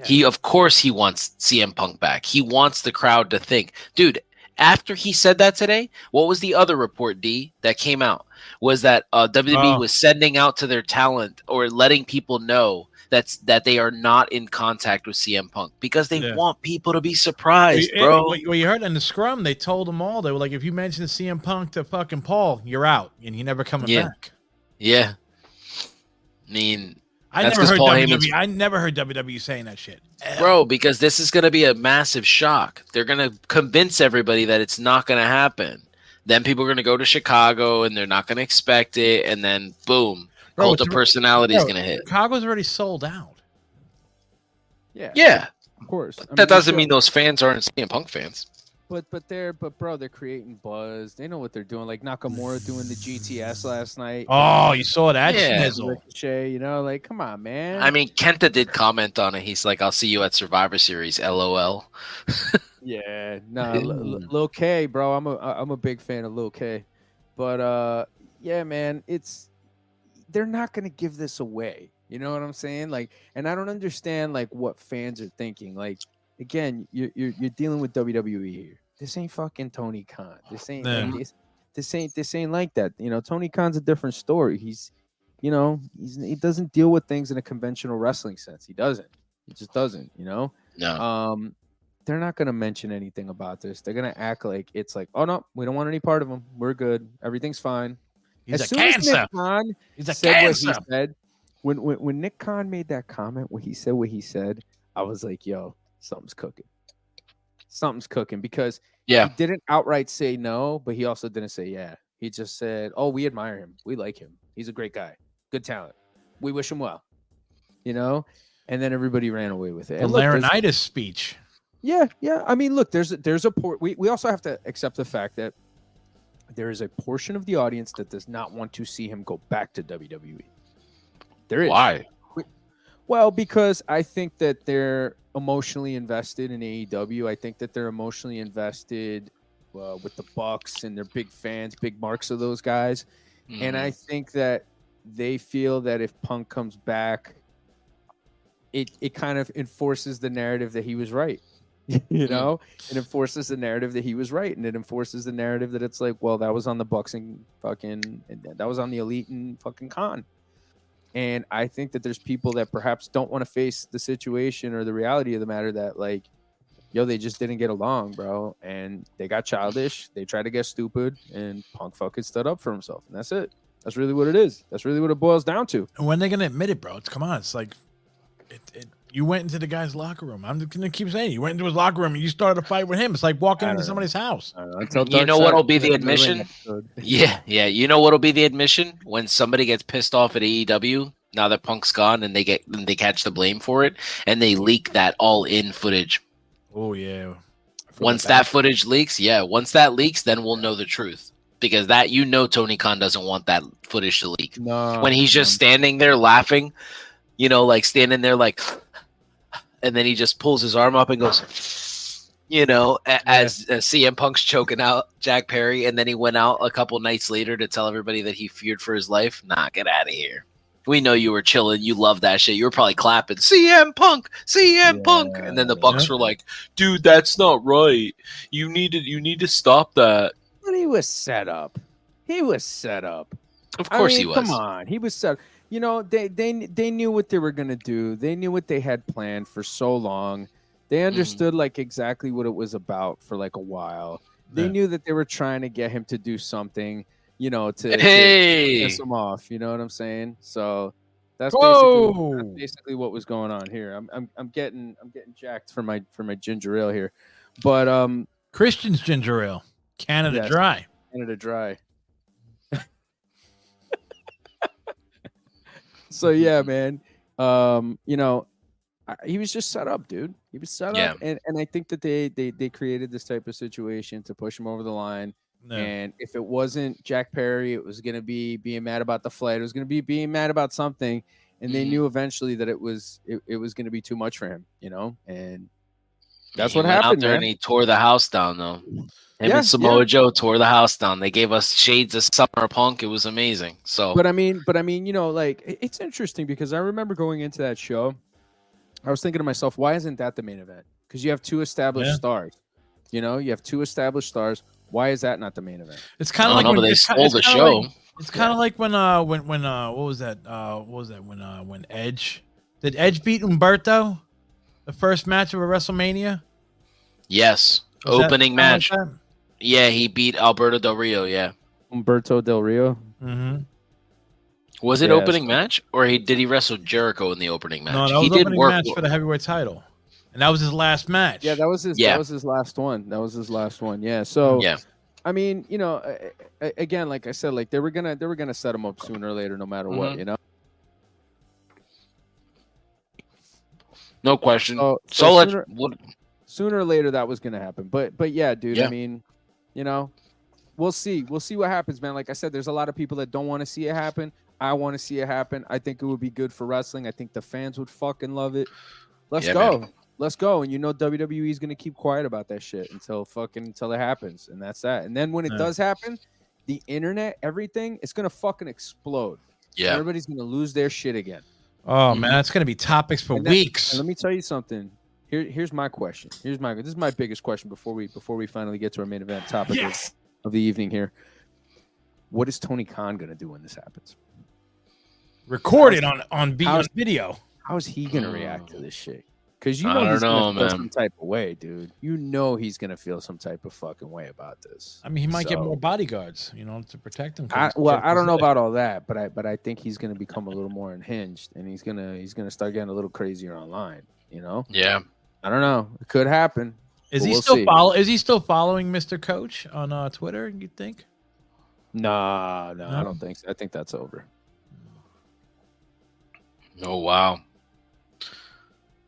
Yeah. Of course he wants CM Punk back. He wants the crowd to think, dude, after he said that today, what was the other report, D, that came out? Was that WWE was sending out to their talent or letting people know that they are not in contact with CM Punk because they want people to be surprised, bro. Well, you heard in the scrum, they told them all. They were like, if you mention CM Punk to fucking Paul, you're out, and he never coming back. Yeah. I mean, I never heard WWE saying that shit. Bro, because this is going to be a massive shock. They're going to convince everybody that it's not going to happen. Then people are going to go to Chicago and they're not going to expect it. And then, boom, cult of personality is going to hit. Chicago's already sold out. Yeah. Of course. That doesn't mean those fans aren't CM Punk fans. But bro, they're creating buzz. They know what they're doing. Like Nakamura doing the GTS last night. Oh, you saw that? Ricochet, like, come on, man. I mean, Kenta did comment on it. He's like, I'll see you at Survivor Series, LOL. Yeah, no, Lil K, bro. I'm a big fan of Lil K. But yeah, man, they're not gonna give this away. You know what I'm saying? Like, and I don't understand like what fans are thinking. Like, again, you're dealing with WWE here. This ain't fucking Tony Khan. This ain't this ain't like that. Tony Khan's a different story. He doesn't deal with things in a conventional wrestling sense. He doesn't. He just doesn't. No. They're not gonna mention anything about this. They're gonna act like it's like, oh no, we don't want any part of him. We're good. Everything's fine. He's as a soon cancer. As Nick Khan He's a said cancer. what he said, when Nick Khan made that comment, when he said what he said, I was like, yo, something's cooking. Something's cooking because he didn't outright say no, but he also didn't say yeah. He just said, oh, we admire him. We like him. He's a great guy. Good talent. We wish him well. And then everybody ran away with it. The laryngitis speech. Yeah. I mean, look, there's a we also have to accept the fact that there is a portion of the audience that does not want to see him go back to WWE. There is. Why? Well, because I think that they're emotionally invested in AEW. I think that they're emotionally invested with the Bucks, and they're big fans, big marks of those guys. Mm-hmm. And I think that they feel that if Punk comes back, it kind of enforces the narrative that he was right. You know, it enforces the narrative that he was right, and it enforces the narrative that it's like, well, that was on the Bucks and that was on the Elite and fucking Khan. And I think that there's people that perhaps don't want to face the situation or the reality of the matter that, like, yo, they just didn't get along, bro, and they got childish. They tried to get stupid, and Punk fucking stood up for himself, and that's it. That's really what it is. That's really what it boils down to. And when are they gonna admit it, bro? Come on, it's like, you went into the guy's locker room. I'm gonna keep saying you went into his locker room and you started a fight with him. It's like walking into somebody's house. You know what'll be the admission? Yeah. You know what'll be the admission when somebody gets pissed off at AEW now that Punk's gone and they catch the blame for it and they leak that all-in footage. Oh yeah. Once that footage leaks, then we'll know the truth. Because Tony Khan doesn't want that footage to leak. No. When he's just standing there laughing, you know, like standing there like, and then he just pulls his arm up and goes, you know, as CM Punk's choking out Jack Perry, and then he went out a couple nights later to tell everybody that he feared for his life. Nah, get out of here. We know you were chilling. You love that shit. You were probably clapping, CM Punk, Punk. And then the Bucks were like, dude, that's not right. You need to stop that. But he was set up. Of course he was. Come on. He was set up. You know, they knew what they were going to do. They knew what they had planned for so long. They understood like exactly what it was about for like a while. They knew that they were trying to get him to do something, you know, to piss him off. You know what I'm saying? So that's basically what was going on here. I'm getting jacked for my ginger ale here, but Christian's ginger ale, Canada Dry. So yeah, man. You know, he was just set up, dude. He was set up, and I think that they created this type of situation to push him over the line. No. And if it wasn't Jack Perry, it was gonna be being mad about the flight. It was gonna be being mad about something, and they knew eventually that it was gonna be too much for him, you know. And that's what happened. Out there, man. And he tore the house down, though. Him and Samoa Joe tore the house down. They gave us shades of Summer Punk. It was amazing. So, but I mean, you know, like it's interesting because I remember going into that show, I was thinking to myself, why isn't that the main event? Because you have two established stars. You know, you have two established stars. Why is that not the main event? It's kind of like when they stole the show. It's kind of like when what was that? When Edge did Edge beat Humberto the first match of a WrestleMania? Yes, opening match. Like yeah, he beat Alberto Del Rio. Yeah, Humberto Del Rio. Mm-hmm. Was it opening match, or did he wrestle Jericho in the opening match? No, that was opening match for the heavyweight title, and that was his last match. Yeah, that was his. That was his last one. Yeah. So I mean, you know, again, like I said, like they were gonna set him up sooner or later, no matter what, you know. No question. Sooner or later that was gonna happen, but yeah, dude. I mean, you know, we'll see what happens, man. Like I said, there's a lot of people that don't want to see it happen. I want to see it happen. I think it would be good for wrestling. I think the fans would fucking love it. Let's go. Man. Let's go. And you know WWE is gonna keep quiet about that shit until it happens, and that's that. And then when it does happen, the internet, everything, it's gonna fucking explode. Yeah, everybody's gonna lose their shit again. Oh man, that's gonna be topics for weeks. And let me tell you something. Here's my question. This is my biggest question before we finally get to our main event topic of the evening here. What is Tony Khan gonna do when this happens? Record it on video. How is he gonna react to this shit? Because you know he's gonna feel some type of way, dude. You know he's gonna feel some type of fucking way about this. I mean, he might get more bodyguards, you know, to protect him. I don't know about all that, but I think he's gonna become a little more unhinged, and he's gonna start getting a little crazier online. You know? Yeah. I don't know. It could happen. Is he still following Mr. Coach on Twitter? You think? No, I don't think so. I think that's over. Oh wow.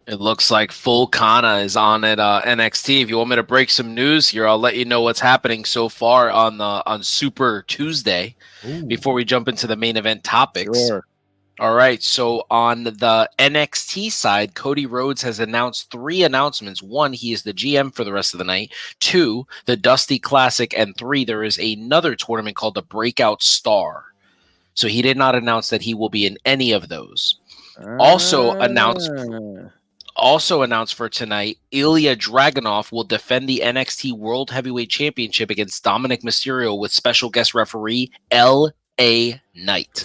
It looks like full Kana is on at NXT. If you want me to break some news here, I'll let you know what's happening so far on Super Tuesday. Before we jump into the main event topics. Sure. All right, so on the NXT side, Cody Rhodes has announced 3 announcements. 1, he is the GM for the rest of the night. 2, the Dusty Classic. And 3, there is another tournament called the Breakout Star. So he did not announce that he will be in any of those. Also announced for tonight, Ilya Dragunov will defend the NXT World Heavyweight Championship against Dominic Mysterio with special guest referee L.A. Knight.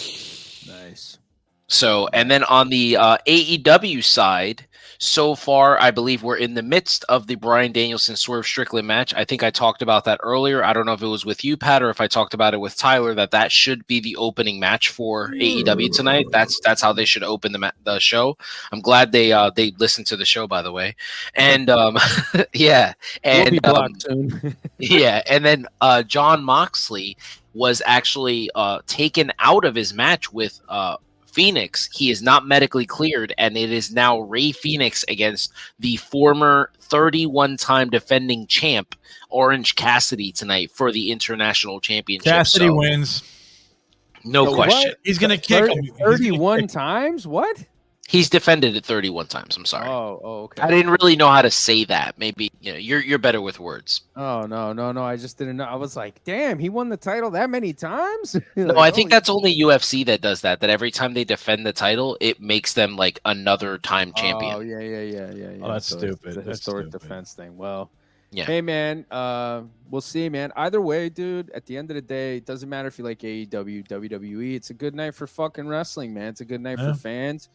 Nice. So, and then on the AEW side, so far, I believe we're in the midst of the Bryan Danielson Swerve Strickland match. I think I talked about that earlier. I don't know if it was with you, Pat, or if I talked about it with Tyler, that should be the opening match for AEW tonight. That's how they should open the show. I'm glad they listened to the show, by the way. And yeah, and we'll be blocked soon. yeah, and then John Moxley was actually taken out of his match with Phoenix. He is not medically cleared, and it is now Rey Fenix against the former 31-time defending champ Orange Cassidy tonight for the International Championship. Cassidy wins. No question. What? He's gonna kick him. 31 times? What? He's defended it 31 times. I'm sorry. Oh, okay. I didn't really know how to say that. Maybe you're better with words. Oh no! I just didn't know. I was like, damn, he won the title that many times. No, I think that's only UFC that does that. That every time they defend the title, it makes them like another time champion. Oh yeah. Oh, that's So stupid. the That's historic stupid. defense thing. Well, Yeah. Hey man, we'll see, man. Either way, dude. At the end of the day, it doesn't matter if you like AEW, WWE. It's a good night for fucking wrestling, man. It's a good night for fans.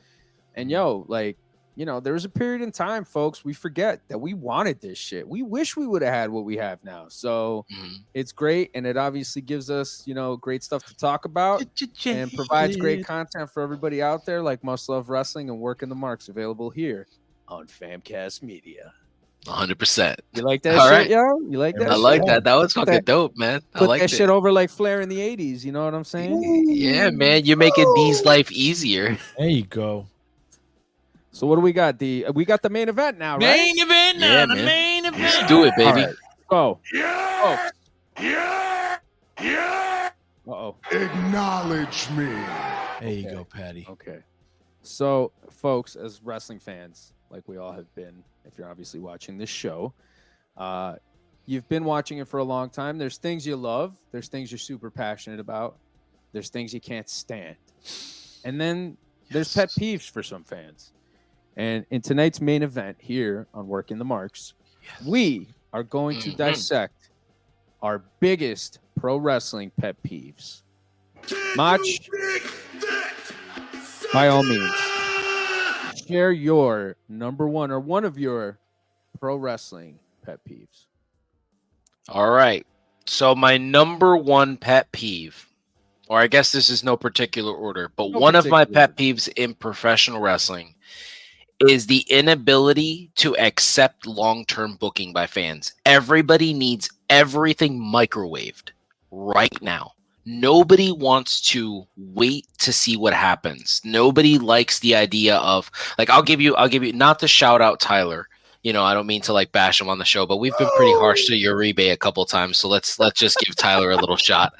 And yo, like, there was a period in time, folks, we forget that we wanted this shit. We wish we would have had what we have now. So it's great. And it obviously gives us, great stuff to talk about and provides great content for everybody out there, like Must Love Wrestling and Working the Marks, available here on Famcast Media. 100%. You like that All shit, right. yo? You like that? I like that. That was fucking dope, man. I Put like that shit over like Flair in the 80s. You know what I'm saying? Yeah, man. You're making Dee's life easier. There you go. So what do we got? We got the main event now, right? Main event now. Yeah, The man. main event. Let's do it, baby. All right. Go. Yeah! Yeah! Uh-oh. Acknowledge me. There you go, Patty. Okay. So, folks, as wrestling fans, like we all have been, if you're obviously watching this show, you've been watching it for a long time. There's things you love. There's things you're super passionate about. There's things you can't stand. And then there's pet peeves for some fans. And in tonight's main event here on Working the Marks, we are going to dissect our biggest pro wrestling pet peeves. Mach, by all means, share your number one or one of your pro wrestling pet peeves. All right. So my number one pet peeve, or I guess this is no particular order, but one of my pet peeves in professional wrestling is the inability to accept long-term booking by fans. Everybody needs everything microwaved right now. Nobody wants to wait to see what happens. Nobody likes the idea of, like, I'll give you not to shout out Tyler. I don't mean to like bash him on the show, but we've been pretty harsh to Uribe a couple times. So let's just give Tyler a little shot.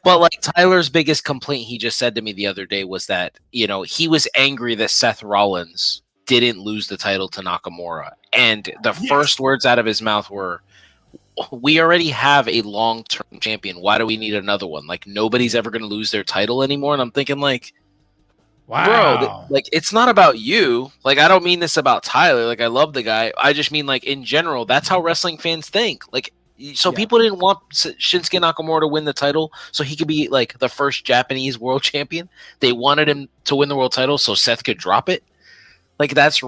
But like Tyler's biggest complaint he just said to me the other day was that, he was angry that Seth Rollins didn't lose the title to Nakamura. And the first words out of his mouth were, we already have a long-term champion. Why do we need another one? Like, nobody's ever going to lose their title anymore. And I'm thinking, like, wow, bro, like, it's not about you. Like, I don't mean this about Tyler. Like, I love the guy. I just mean, like, in general, that's how wrestling fans think. Like, so people didn't want Shinsuke Nakamura to win the title so he could be, like, the first Japanese world champion. They wanted him to win the world title so Seth could drop it. Like, that's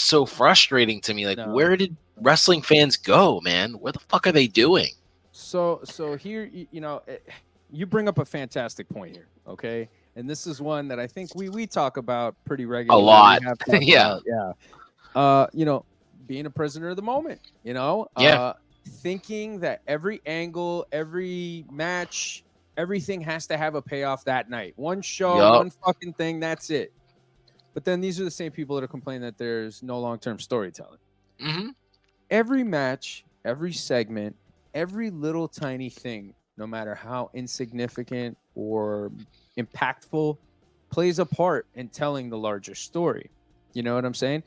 so frustrating to me. Like, where did wrestling fans go, man? What the fuck are they doing? So here, you bring up a fantastic point here, okay? And this is one that I think we talk about pretty regularly. A lot. Yeah. Being a prisoner of the moment, thinking that every angle, every match, everything has to have a payoff that night. One show, one fucking thing, that's it. But then these are the same people that are complaining that there's no long-term storytelling. Mm-hmm. Every match, every segment, every little tiny thing, no matter how insignificant or impactful, plays a part in telling the larger story. You know what I'm saying?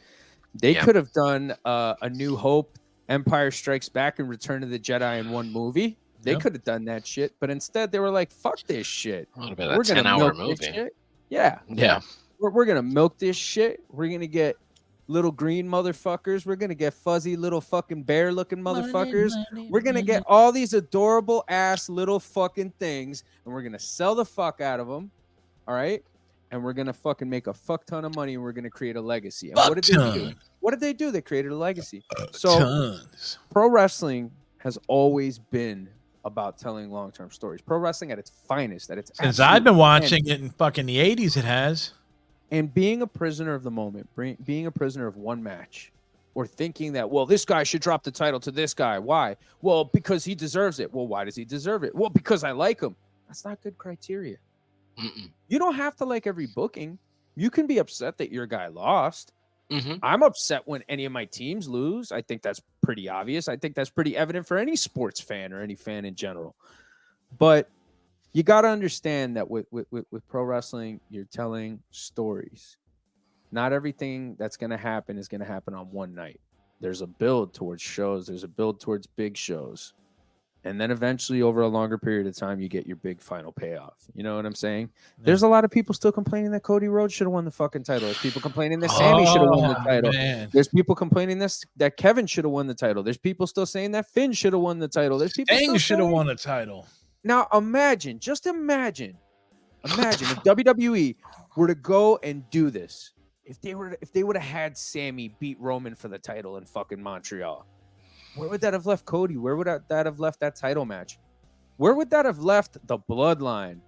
They could have done A New Hope, Empire Strikes Back, and Return of the Jedi in one movie. They could have done that shit, but instead they were like, "Fuck this shit. What about a 10-hour movie? Yeah. We're gonna milk this shit. We're gonna get little green motherfuckers. We're gonna get fuzzy little fucking bear-looking motherfuckers. We're gonna get all these adorable ass little fucking things, and we're gonna sell the fuck out of them. All right." And we're gonna fucking make a fuck ton of money, and we're gonna create a legacy. And what did they do? What did they do? They created a legacy. So pro wrestling has always been about telling long-term stories. Pro wrestling at its finest, since I've been watching it in fucking the 80s, it has. And being a prisoner of the moment, being a prisoner of one match, or thinking that, well, this guy should drop the title to this guy. Why? Well, because he deserves it. Well, why does he deserve it? Well, because I like him. That's not good criteria. You don't have to like every booking. You can be upset that your guy lost. I'm upset when any of my teams lose. I think that's pretty obvious. I think that's pretty evident for any sports fan or any fan in general. But you got to understand that with pro wrestling, you're telling stories. Not everything that's going to happen is going to happen on one night. There's a build towards shows. There's a build towards big shows. And then eventually, over a longer period of time, you get your big final payoff. You know what I'm saying? Yeah. There's a lot of people still complaining that Cody Rhodes should have won the fucking title. There's people complaining that Sammy should have won the title. Man. There's people complaining that Kevin should have won the title. There's people still saying that Finn should have won the title. There's people Sting should have won the title. Now imagine if WWE were to go and do this. If they would have had Sammy beat Roman for the title in fucking Montreal. Where would that have left Cody? Where would that have left that title match? Where would that have left the bloodline?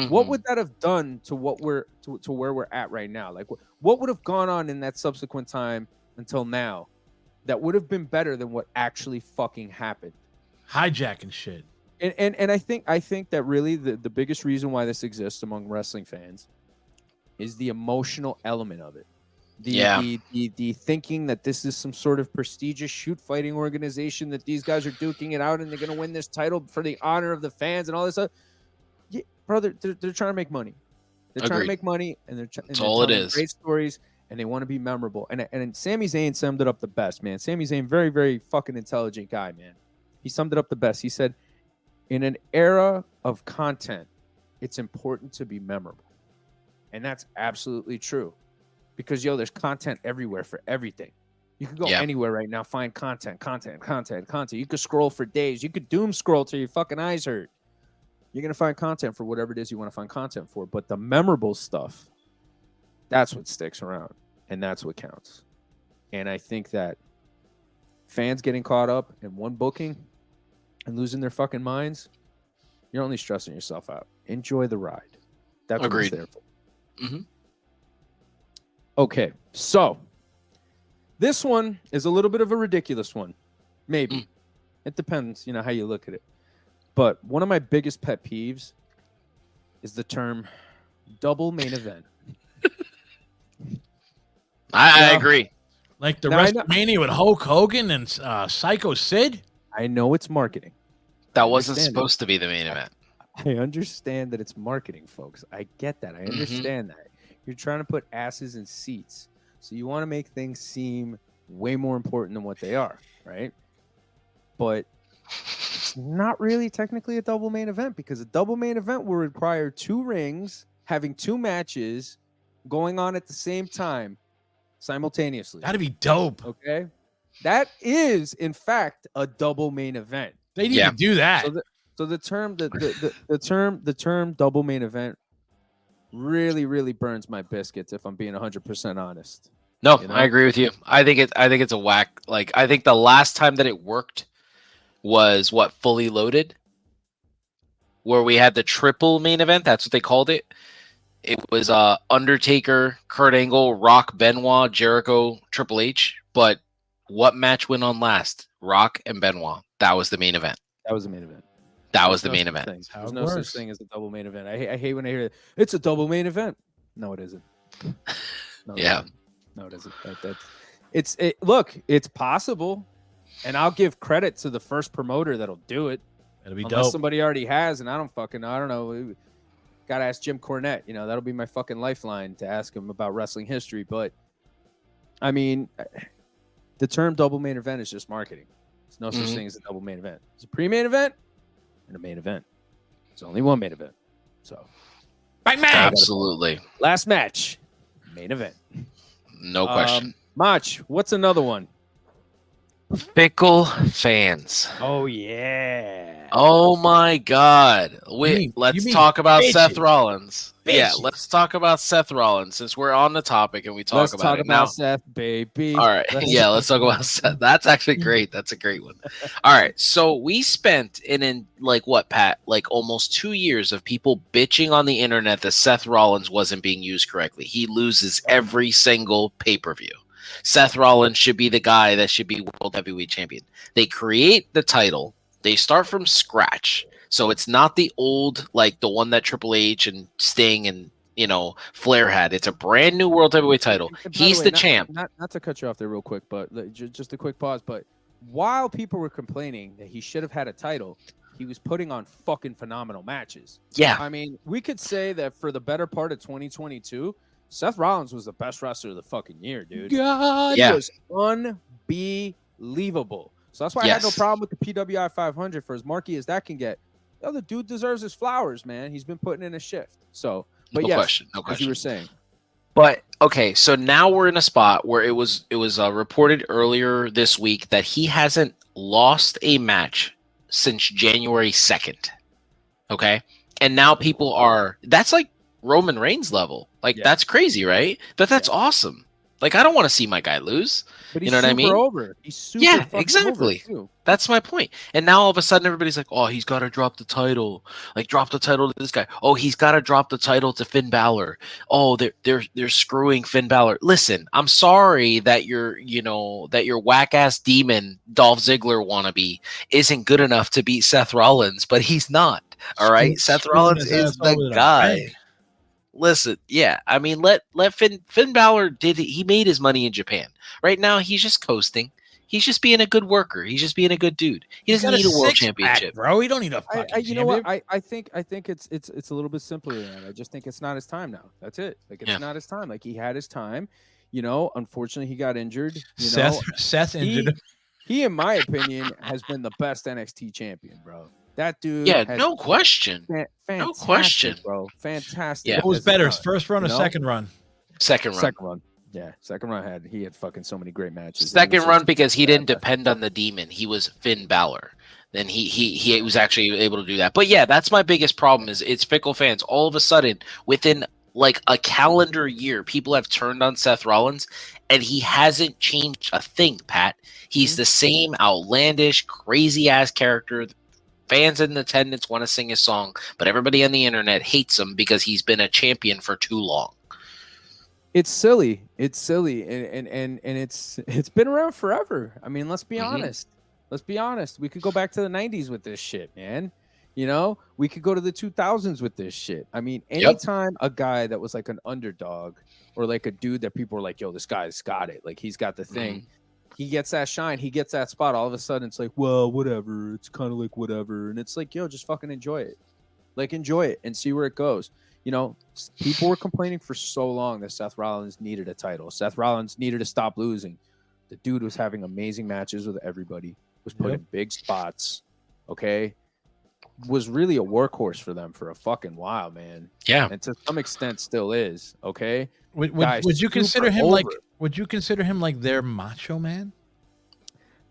What would that have done to what we're to where we're at right now? Like what would have gone on in that subsequent time until now that would have been better than what actually fucking happened? Hijacking shit. And I think that really the biggest reason why this exists among wrestling fans is the emotional element of it. The thinking that this is some sort of prestigious shoot fighting organization, that these guys are duking it out and they're going to win this title for the honor of the fans and all this stuff. Yeah, brother, they're trying to make money. They're trying to make money, and they're telling great stories, and they want to be memorable. And Sami Zayn summed it up the best, man. Sami Zayn, very, very fucking intelligent guy, man. He summed it up the best. He said, in an era of content, it's important to be memorable. And that's absolutely true. Because, there's content everywhere for everything. You can go anywhere right now, find content. You could scroll for days. You could doom scroll till your fucking eyes hurt. You're going to find content for whatever it is you want to find content for. But the memorable stuff, that's what sticks around. And that's what counts. And I think that fans getting caught up in one booking and losing their fucking minds, you're only stressing yourself out. Enjoy the ride. That's what it's there for. Okay, so this one is a little bit of a ridiculous one. Maybe. It depends, how you look at it. But one of my biggest pet peeves is the term double main event. I agree. Like the WrestleMania with Hulk Hogan and Psycho Sid? I know it's marketing. That wasn't supposed to be the main event. I understand that it's marketing, folks. I get that. I understand that. You're trying to put asses in seats. So you want to make things seem way more important than what they are, right? But it's not really technically a double main event, because a double main event will require 2 rings, having 2 matches going on at the same time simultaneously. That'd be dope. Okay? That is, in fact, a double main event. They need to do that. So the term double main event really, really burns my biscuits, if I'm being 100% honest. No, I agree with you. I think it's a whack. Like, I think the last time that it worked was Fully Loaded, where we had the triple main event. That's what they called it. It was Undertaker, Kurt Angle, Rock, Benoit, Jericho, Triple H. But what match went on last? Rock and Benoit. That was the main event. That was the main event. That was the main event. There's no such thing as a double main event. I hate when I hear it's a double main event. No, it isn't. No, it isn't. Look, it's possible, and I'll give credit to the first promoter that'll do it. That'll be unless dope. Somebody already has, and I don't know. Gotta ask Jim Cornette. That'll be my fucking lifeline to ask him about wrestling history. But I mean, the term double main event is just marketing. There's no such thing as a double main event. It's a pre-main event. in a main event. There's only one main event. So, Absolutely. Last match, main event. No question. Mach, what's another one? Fickle fans. Oh yeah. Oh my God. Let's talk about Seth Rollins. Yeah, let's talk about Seth Rollins since we're on the topic and we talk about it now. Seth, baby. All right. Yeah, let's talk about Seth. That's actually great. That's a great one. All right. So we spent in like what, Pat? Like almost 2 years of people bitching on the internet that Seth Rollins wasn't being used correctly. He loses every single pay-per-view. Seth Rollins should be the guy that should be World Heavyweight Champion. They create the title. They start from scratch. So it's not the old, like the one that Triple H and Sting and, Flair had. It's a brand new World Heavyweight title. He's the champ. Not to cut you off there real quick, but just a quick pause. But while people were complaining that he should have had a title, he was putting on fucking phenomenal matches. Yeah. I mean, we could say that for the better part of 2022, Seth Rollins was the best wrestler of the fucking year, dude. God. He was unbelievable. So that's why I had no problem with the PWI 500 for as marquee as that can get. The dude deserves his flowers, man. He's been putting in a shift. So, but no question. as you were saying. But okay, so now we're in a spot where it was reported earlier this week that he hasn't lost a match since January 2nd. Okay, and now people that's like Roman Reigns level. Like that's crazy, right? But that's awesome. Like I don't want to see my guy lose. But he's you know what I mean? Over. He's super exactly. Over too. That's my point. And now all of a sudden everybody's like, "Oh, he's got to drop the title. Like drop the title to this guy. Oh, he's got to drop the title to Finn Balor. Oh, they're screwing Finn Balor." Listen, I'm sorry that your whack ass demon Dolph Ziggler wannabe isn't good enough to beat Seth Rollins, but he's not. All right, Seth Rollins is the guy. Listen, yeah, I mean, let Finn Balor he made his money in Japan. Right now, he's just coasting. He's just being a good worker. He's just being a good dude. He doesn't need a world championship, bro. He don't need a fucking you know what? I think it's a little bit simpler than that. I just think it's not his time now. That's it. Like it's not his time. Like he had his time. Unfortunately, he got injured. Seth injured. He, in my opinion, has been the best NXT champion, bro. That dude. Yeah, no question. No question, bro. Fantastic. Yeah. What was better, his first run or second run? Second run. Second run. Yeah, second run he had fucking so many great matches. Second run because he didn't depend on the demon. He was Finn Balor. Then he was actually able to do that. But yeah, that's my biggest problem is it's fickle fans. All of a sudden, within like a calendar year, people have turned on Seth Rollins and he hasn't changed a thing, Pat. He's the same outlandish, crazy ass character. Fans in attendance want to sing his song, but everybody on the internet hates him because he's been a champion for too long. It's silly. It's silly. And it's been around forever. I mean, let's be honest. Let's be honest. We could go back to the 90s with this shit, man. We could go to the 2000s with this shit. I mean, anytime a guy that was like an underdog or like a dude that people were like, yo, this guy's got it. Like he's got the thing. He gets that shine. He gets that spot. All of a sudden, it's like, well, whatever. It's kind of like whatever. And it's like, yo, just fucking enjoy it. Like, enjoy it and see where it goes. People were complaining for so long that Seth Rollins needed a title. Seth Rollins needed to stop losing. The dude was having amazing matches with everybody. Was put in big spots. Okay. Was really a workhorse for them for a fucking while, man. Yeah. And to some extent still is. Okay. Would you consider him over. Would you consider him like their Macho Man?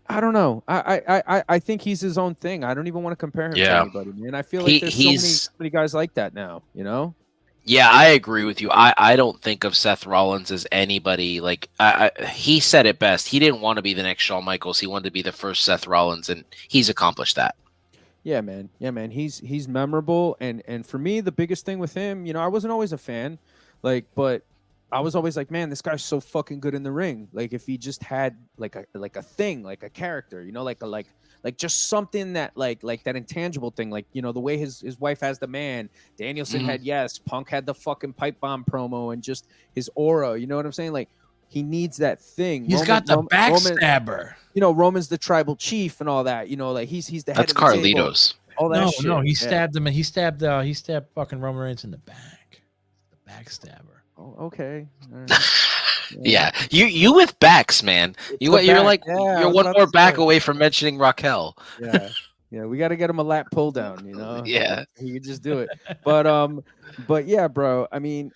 I don't know. I think he's his own thing. I don't even want to compare him to anybody, man. I feel like there's so many guys like that now, Yeah, I agree with you. I don't think of Seth Rollins as anybody like he said it best. He didn't want to be the next Shawn Michaels. He wanted to be the first Seth Rollins, and he's accomplished that. Yeah, man. Yeah, man. He's memorable, and for me, the biggest thing with him, I wasn't always a fan, but I was always like, man, this guy's so fucking good in the ring. Like if he just had like a thing, like a character, like just something that like that intangible thing, like the way his wife has the man. Danielson had Punk had the fucking pipe bomb promo and just his aura. You know what I'm saying? Like he needs that thing. He's got the backstabber. Roman's the tribal chief and all that. Like he's the head. That's of the Carlitos. Table. All that shit. No, he stabbed him and he stabbed fucking Roman Reigns in the back. The backstabber. Oh, okay. Right. Yeah, you with backs, man. You're one more back away from mentioning Raquel. Yeah, we got to get him a lap pull down, you know. Yeah. He could just do it. But yeah, bro. I mean,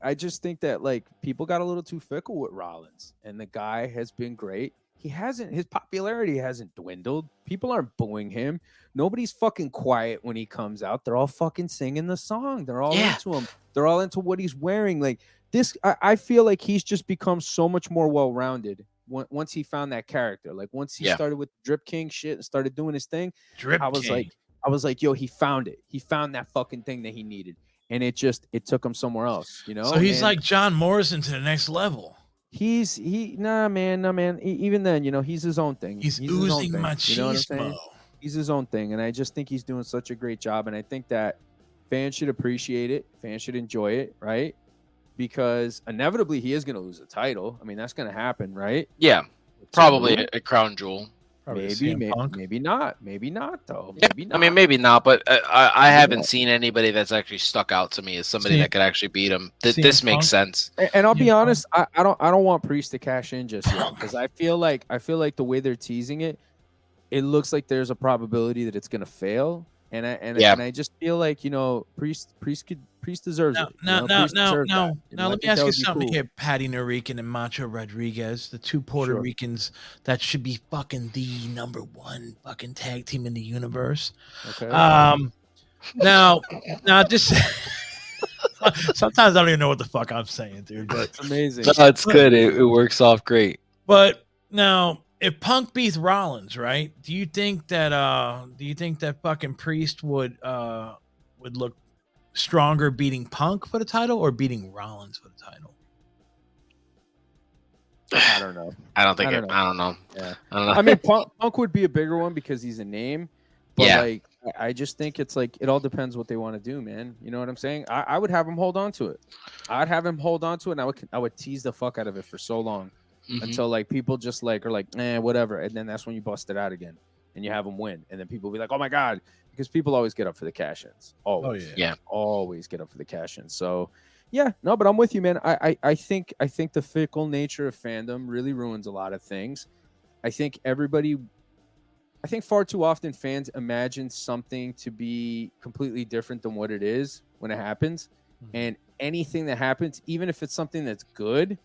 I just think that like people got a little too fickle with Rollins, and the guy has been great. His popularity hasn't dwindled. People aren't booing him. Nobody's fucking quiet when he comes out. They're all fucking singing the song. They're all into him. They're all into what he's wearing. Like this, I feel like he's just become so much more well-rounded once he found that character. Like once he started with Drip King shit and started doing his thing, I was like, yo, he found it. He found that fucking thing that he needed. And it took him somewhere else, you know? So he's like John Morrison to the next level. Nah, man. Even then, you know, he's his own thing. He's oozing machismo. You know what I'm saying? He's his own thing. And I just think he's doing such a great job. And I think that fans should appreciate it. Fans should enjoy it, right? Because inevitably he is going to lose the title. I mean, that's going to happen, right? Yeah. Probably a crown jewel. Maybe not. Maybe not, though. Maybe not. I mean, maybe not, but I haven't seen anybody that's actually stuck out to me as somebody that could actually beat him. This makes sense. And I'll be honest, I don't want Priest to cash in just yet because I feel like the way they're teasing it, it looks like there's a probability that it's gonna fail. And I just feel like, you know, Priest deserves it. Now, let me ask you something here, Patty Norican and Macho Rodriguez, the two Puerto Ricans that should be fucking the #1 fucking tag team in the universe. Okay. Now, just sometimes I don't even know what the fuck I'm saying, dude. But it's amazing. No, it's good. It works off great. But now, if Punk beats Rollins, right? Do you think that fucking Priest would look stronger beating Punk for the title or beating Rollins for the title? I don't know. I don't know. Yeah. I don't know. I mean, Punk would be a bigger one because he's a name. But like, I just think it's like it all depends what they want to do, man. You know what I'm saying? I would have him hold on to it. I'd have him hold on to it, and I would tease the fuck out of it for so long. Until like people just like are like, whatever, and then that's when you bust it out again and you have them win, and then people be like, oh my god, because people always get up for the cash-ins, always, always get up for the cash-ins. So but I'm with you, man. I think the fickle nature of fandom really ruins a lot of things. I think far too often fans imagine something to be completely different than what it is when it happens, and anything that happens, even if it's something that's good,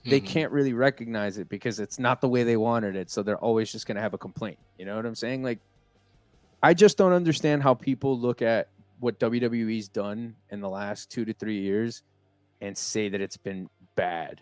they can't really recognize it because it's not the way they wanted it. So they're always just going to have a complaint. You know what I'm saying? Like, I just don't understand how people look at what WWE's done in the last 2 to 3 years and say that it's been bad.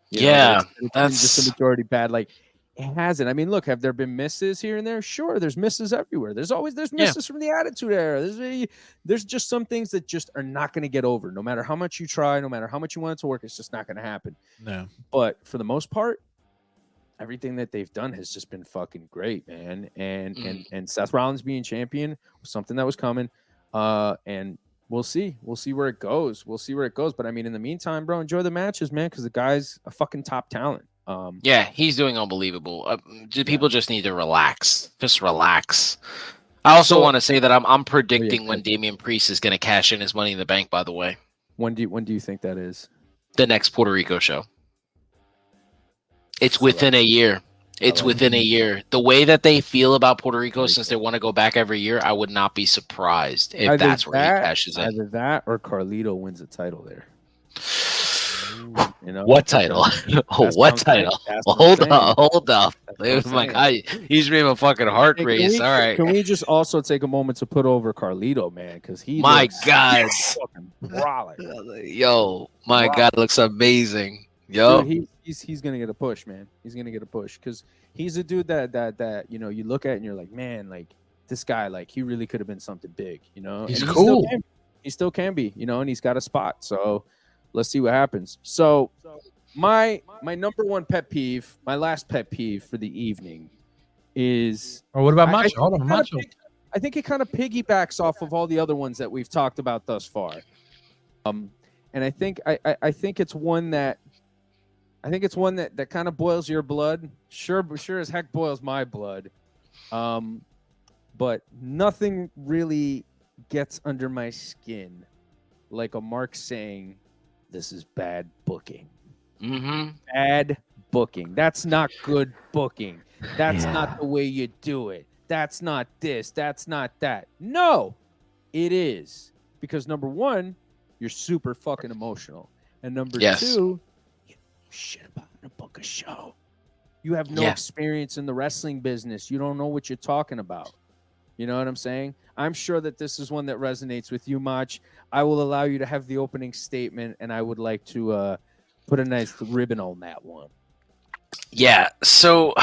You know, it's been just a majority bad. Like, it hasn't. I mean, look, have there been misses here and there? Sure, there's misses everywhere. There's misses from the Attitude Era. There's just some things that just are not going to get over. No matter how much you try, no matter how much you want it to work, it's just not going to happen. No. But for the most part, everything that they've done has just been fucking great, man. And Seth Rollins being champion was something that was coming. And we'll see. We'll see where it goes. But I mean, in the meantime, bro, enjoy the matches, man, because the guy's a fucking top talent. He's doing unbelievable. People just need to relax. Just relax. I also want to say that I'm predicting when Damian Priest is going to cash in his Money in the Bank. By the way, when do you think that is? The next Puerto Rico show. It's within a year. It's within a year. The way that they feel about Puerto Rico, since they want to go back every year, I would not be surprised if that's where he cashes in. Either that or Carlito wins a title there. You know, what title? What title? Hold up. Oh my God, he's made a fucking heart race. All right. Can we just also take a moment to put over Carlito, man? Because God, fucking brawling. Yo, my God, looks amazing. Yo, dude, he's gonna get a push, man. He's gonna get a push because he's a dude that you know you look at and you're like, man, like this guy, like he really could have been something big, you know. He's cool. He still can be, you know, and he's got a spot. So let's see what happens. So my number one pet peeve, my last pet peeve for the evening is. Or what about Macho? Hold on, Macho. I think it kind of piggybacks off of all the other ones that we've talked about thus far. And I think it's one that kind of boils your blood. Sure as heck boils my blood. But nothing really gets under my skin like a Mark saying, "This is bad booking." Mm-hmm. Bad booking. That's not good booking. That's not the way you do it. That's not this. That's not that. No, it is. Because number one, you're super fucking emotional. And number two, you know shit about a book a show. You have no experience in the wrestling business. You don't know what you're talking about. You know what I'm saying? I'm sure that this is one that resonates with you, Mach. I will allow you to have the opening statement, and I would like to put a nice ribbon on that one. Yeah. So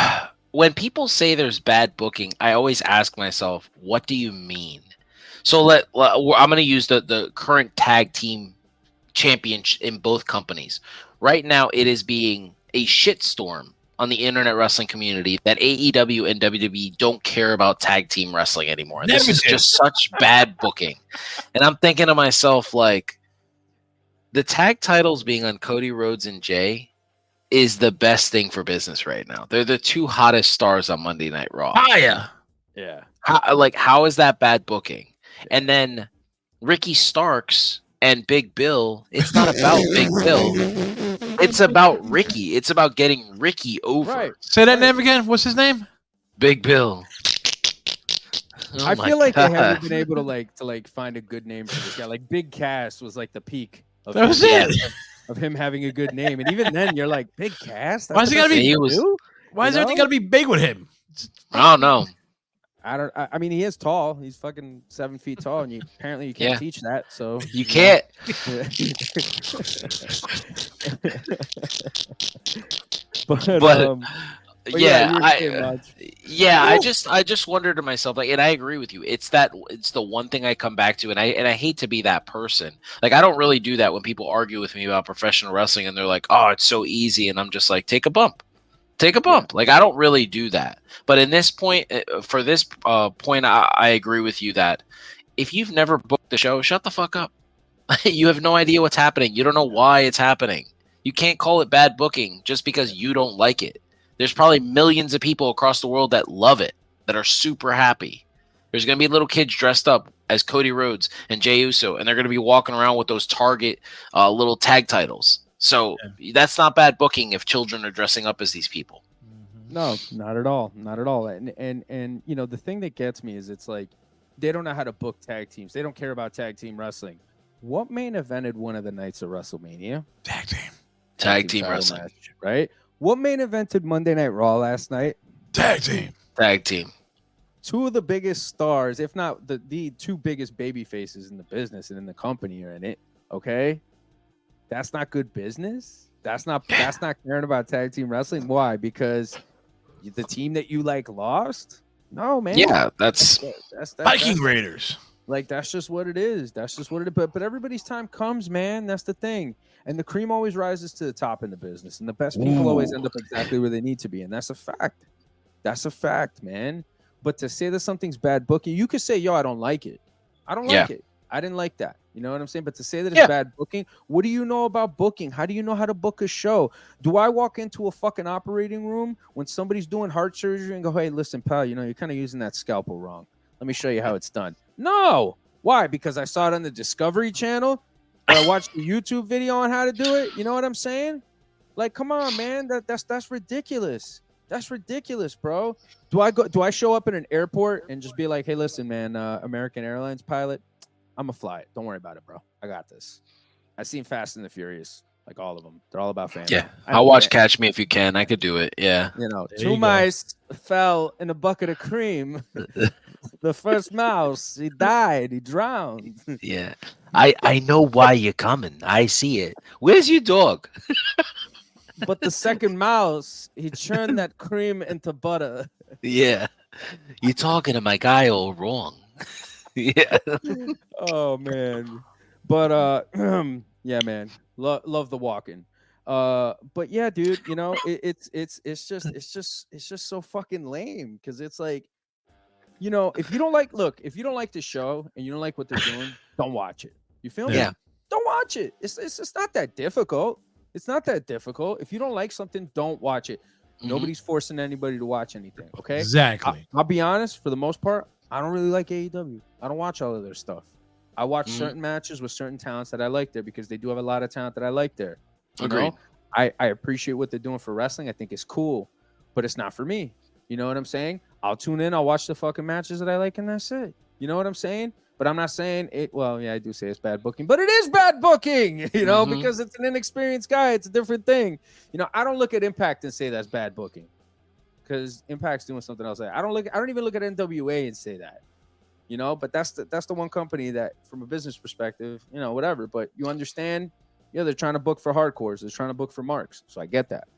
when people say there's bad booking, I always ask myself, what do you mean? So I'm going to use the current tag team champion in both companies. Right now, it is being a shitstorm on the internet wrestling community that AEW and WWE don't care about tag team wrestling anymore. And this is just such bad booking. And I'm thinking to myself, like, the tag titles being on Cody Rhodes and Jay is the best thing for business right now. They're the two hottest stars on Monday Night Raw. Yeah. How is that bad booking? And then Ricky Starks and Big Bill, it's not about Big Bill. It's about Ricky. It's about getting Ricky over. Right. Say that name again. What's his name? Big Bill. Oh I feel like they haven't been able to find a good name for this guy. Like Big Cass was like the peak of him having a good name, and even then you're like, Big Cass. Why is he gotta be? Why is everything gotta be big with him? I don't know. I mean, he is tall. He's fucking 7 feet tall, and apparently you can't teach that. So you can't. I just wonder to myself, like, and I agree with you. It's the one thing I come back to, and I hate to be that person. Like, I don't really do that when people argue with me about professional wrestling, and they're like, "Oh, it's so easy," and I'm just like, "Take a bump." Take a bump. Like, I don't really do that. But in this point, for this point, I agree with you that if you've never booked the show, shut the fuck up. You have no idea what's happening. You don't know why it's happening. You can't call it bad booking just because you don't like it. There's probably millions of people across the world that love it, that are super happy. There's going to be little kids dressed up as Cody Rhodes and Jey Uso, and they're going to be walking around with those Target little tag titles. So that's not bad booking if children are dressing up as these people. No, not at all. Not at all. And you know, the thing that gets me is it's like they don't know how to book tag teams. They don't care about tag team wrestling. What main evented one of the nights of WrestleMania? Tag team wrestling. Match, right? What main evented Monday Night Raw last night? Tag team. Two of the biggest stars, if not the two biggest baby faces in the business and in the company are in it. Okay. That's not good business. That's not caring about tag team wrestling. Why? Because the team that you like lost? No, man. Yeah, that's Viking Raiders. Like, that's just what it is. That's just what it is. But everybody's time comes, man. That's the thing. And the cream always rises to the top in the business. And the best people always end up exactly where they need to be. And that's a fact. That's a fact, man. But to say that something's bad booking, you could say, yo, I don't like it. I don't like it. I didn't like that. You know what I'm saying? But to say that it's bad booking, what do you know about booking? How do you know how to book a show? Do I walk into a fucking operating room when somebody's doing heart surgery and go, hey, listen, pal, you know, you're kind of using that scalpel wrong. Let me show you how it's done. No. Why? Because I saw it on the Discovery Channel, or I watched the YouTube video on how to do it. You know what I'm saying? Like, come on, man. That's ridiculous. That's ridiculous, bro. Do I show up in an airport and just be like, hey, listen, man, American Airlines pilot, I'm gonna fly it. Don't worry about it, bro. I got this. I've seen Fast and the Furious, like all of them. They're all about family. Yeah, I'll watch Catch Me If You Can. I could do it. Yeah. You know, two mice fell in a bucket of cream. The first mouse, he died. He drowned. Yeah. I know why you're coming. I see it. Where's your dog? But the second mouse, he churned that cream into butter. Yeah. You're talking to my guy all wrong. Yeah. Oh man. But yeah, man. Love the walking. But yeah, dude, you know, it's just so fucking lame because it's like, you know, if you don't like the show and you don't like what they're doing, don't watch it. You feel me? Yeah. Don't watch it. It's not that difficult. It's not that difficult. If you don't like something, don't watch it. Nobody's forcing anybody to watch anything. Okay. Exactly. I'll be honest. For the most part, I don't really like AEW. I don't watch all of their stuff. I watch certain matches with certain talents that I like there because they do have a lot of talent that I like there. You know? I appreciate what they're doing for wrestling. I think it's cool, but it's not for me. You know what I'm saying? I'll tune in. I'll watch the fucking matches that I like, and that's it. You know what I'm saying? But I'm not saying it. Well, yeah, I do say it's bad booking, but it is bad booking, you know, because it's an inexperienced guy. It's a different thing. You know, I don't look at Impact and say that's bad booking because Impact's doing something else. I don't even look at NWA and say that, you know, but that's the one company that from a business perspective, you know, whatever, but you understand, yeah, they're trying to book for hardcores. They're trying to book for marks. So I get that,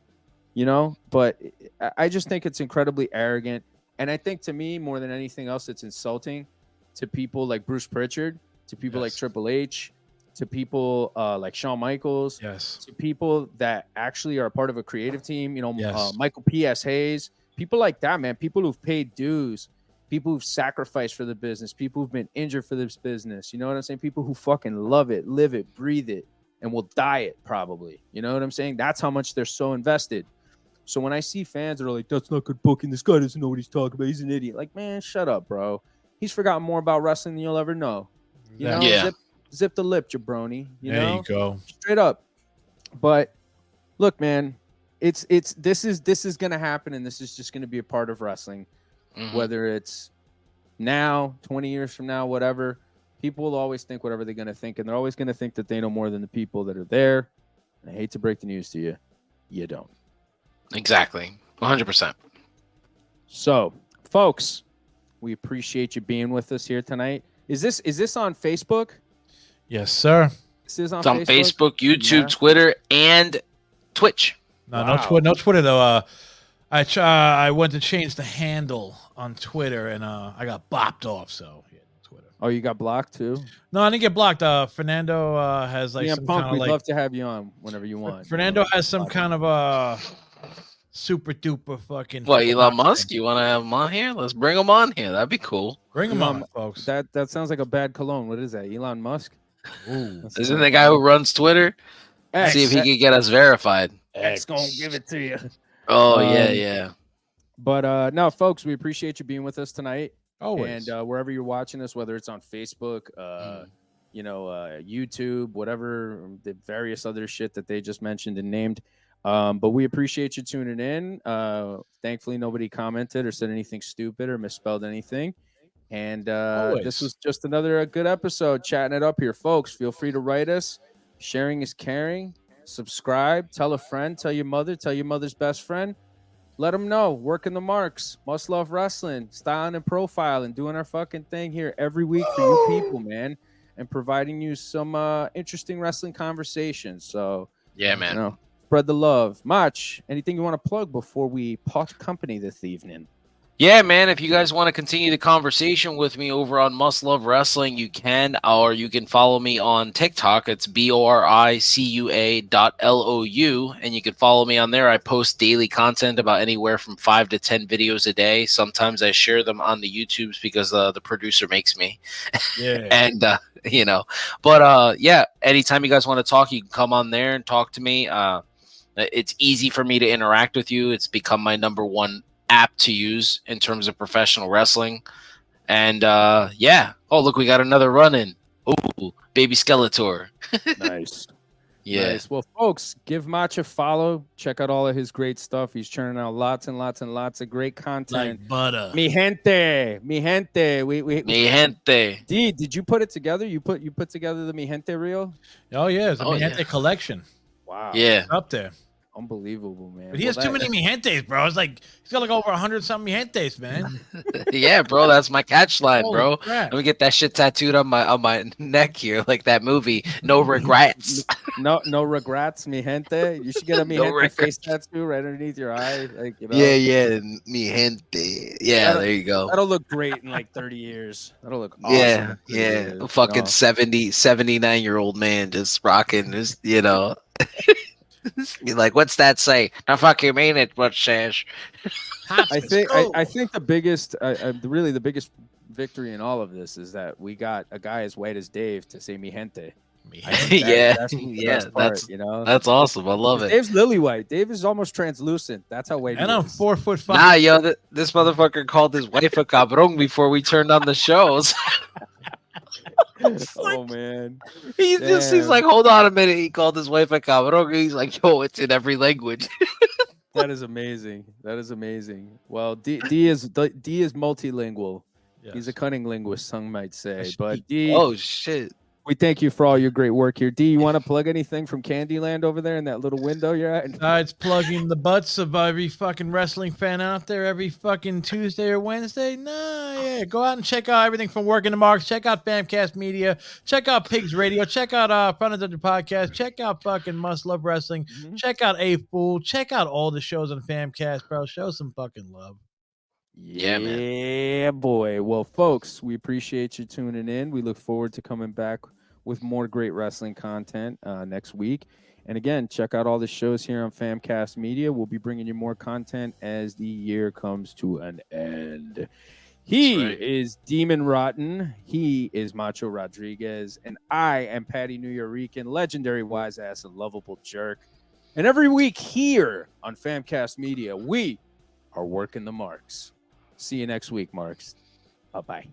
you know, but I just think it's incredibly arrogant. And I think to me, more than anything else, it's insulting to people like Bruce Pritchard, to people like Triple H, to people like Shawn Michaels, to people that actually are part of a creative team, you know, Michael P.S. Hayes, people like that, man, people who've paid dues, people who've sacrificed for the business, people who've been injured for this business, you know what I'm saying? People who fucking love it, live it, breathe it, and will die it probably, you know what I'm saying? That's how much they're so invested. So when I see fans that are like, that's not good booking, this guy doesn't know what he's talking about, he's an idiot. Like, man, shut up, bro. He's forgotten more about wrestling than you'll ever know. You know, zip the lip, jabroni. There you go. Straight up. But look, man, this is gonna happen, and this is just gonna be a part of wrestling. Whether it's now, 20 years from now, whatever, people will always think whatever they're gonna think, and they're always gonna think that they know more than the people that are there. And I hate to break the news to you, you don't. Exactly. 100%. So, folks, we appreciate you being with us here tonight. Is this on Facebook? Yes, sir. This is on Facebook, YouTube, Twitter, and Twitch. No Twitter though. I went to change the handle on Twitter and I got bopped off. So yeah, Twitter. Oh, you got blocked too? No, I didn't get blocked. Fernando has like some Punk, kind of we'd like. love to have you on whenever you want. Fernando has some kind of super duper fucking. What, Elon Musk? You want to have him on here? Let's bring him on here. That'd be cool. Bring him on, folks. That sounds like a bad cologne. What is that? Elon Musk? Ooh. Isn't the guy who runs Twitter? X, see if he can get us verified. X gonna give it to you. Oh yeah. But no, folks, we appreciate you being with us tonight. Always. And wherever you're watching us, whether it's on Facebook, you know, YouTube, whatever, the various other shit that they just mentioned and named. But we appreciate you tuning in. Thankfully, nobody commented or said anything stupid or misspelled anything. And this was just another good episode, chatting it up here, folks. Feel free to write us. Sharing is caring. Subscribe. Tell a friend. Tell your mother. Tell your mother's best friend. Let them know. Working the marks. Must love wrestling. Styling and profiling. Doing our fucking thing here every week for you people, man. And providing you some interesting wrestling conversations. So, yeah, man. You know, spread the love. Mach, anything you want to plug before we part company this evening? Yeah, man, if you guys want to continue the conversation with me over on Must Love Wrestling, you can, or you can follow me on TikTok. It's BORICUA.LOU, and you can follow me on there. I post daily content about anywhere from 5 to 10 videos a day. Sometimes I share them on the YouTubes because the producer makes me. Yeah. And, you know, but yeah, anytime you guys want to talk, you can come on there and talk to me. It's easy for me to interact with you. It's become my #1 app to use in terms of professional wrestling. And yeah, oh look, we got another run-in. Oh, baby Skeletor. Nice. Yeah. Nice. Well, folks, give Mach a follow. Check out all of his great stuff. He's churning out lots and lots and lots of great content. Like butter. Mi gente. Mi gente. Mi gente. Dee, did you put it together? You put together the Mi gente reel? Oh yeah, it's a Mi gente collection. Wow. Yeah. It's up there. Unbelievable, man. But he has too many Mi gentes, bro. It's like he's got like over 100-something Mi gentes, man. Yeah, bro, that's my catch line, Holy bro. crap. Let me get that shit tattooed on my neck here, like that movie, No Regrets. No regrets, mi gente. You should get a mi No gente regrets. face tattoo right underneath your eye, like, you know. Yeah, mi gente. Yeah, there you go. That'll look great in like 30 years. That'll look awesome. Yeah, in 30 yeah. years, A fucking you know. 79-year-old man just rocking this, you know. You're like, what's that say? I fucking mean it, what says? I think the biggest, really the biggest victory in all of this is that we got a guy as white as Dave to say mi gente. Yeah, Part, you know, that's awesome. I love it. Dave's lily white. Dave is almost translucent. That's how white. And he I'm is. 4'5". Nah, yo, this motherfucker called his wife a cabrón before we turned on the shows. Oh man, he's like, hold on a minute. He called his wife a cabrón. He's like, yo, it's in every language. That is amazing. That is amazing. Well, D is multilingual. He's a cunning linguist, some might say. But D, oh shit. We thank you for all your great work here. D, you want to plug anything from Candyland over there in that little window you're at? It's plugging the butts of every fucking wrestling fan out there every fucking Tuesday or Wednesday. Go out and check out everything from Working the Marks. Check out Famcast Media. Check out Pigs Radio. Check out Fernando Podcast. Check out fucking Must Love Wrestling. Check out A Fool. Check out all the shows on Famcast, bro. Show some fucking love. Yeah, man. Yeah, boy. Well, folks, we appreciate you tuning in. We look forward to coming back with more great wrestling content next week. And again, check out all the shows here on Famcast Media. We'll be bringing you more content as the year comes to an end. He is Demon Rotten. He is Macho Rodriguez. And I am Patty New Yorican, legendary wise ass and lovable jerk. And every week here on Famcast Media, we are working the marks. See you next week, Marks. Bye-bye.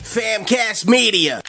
Famcast Media.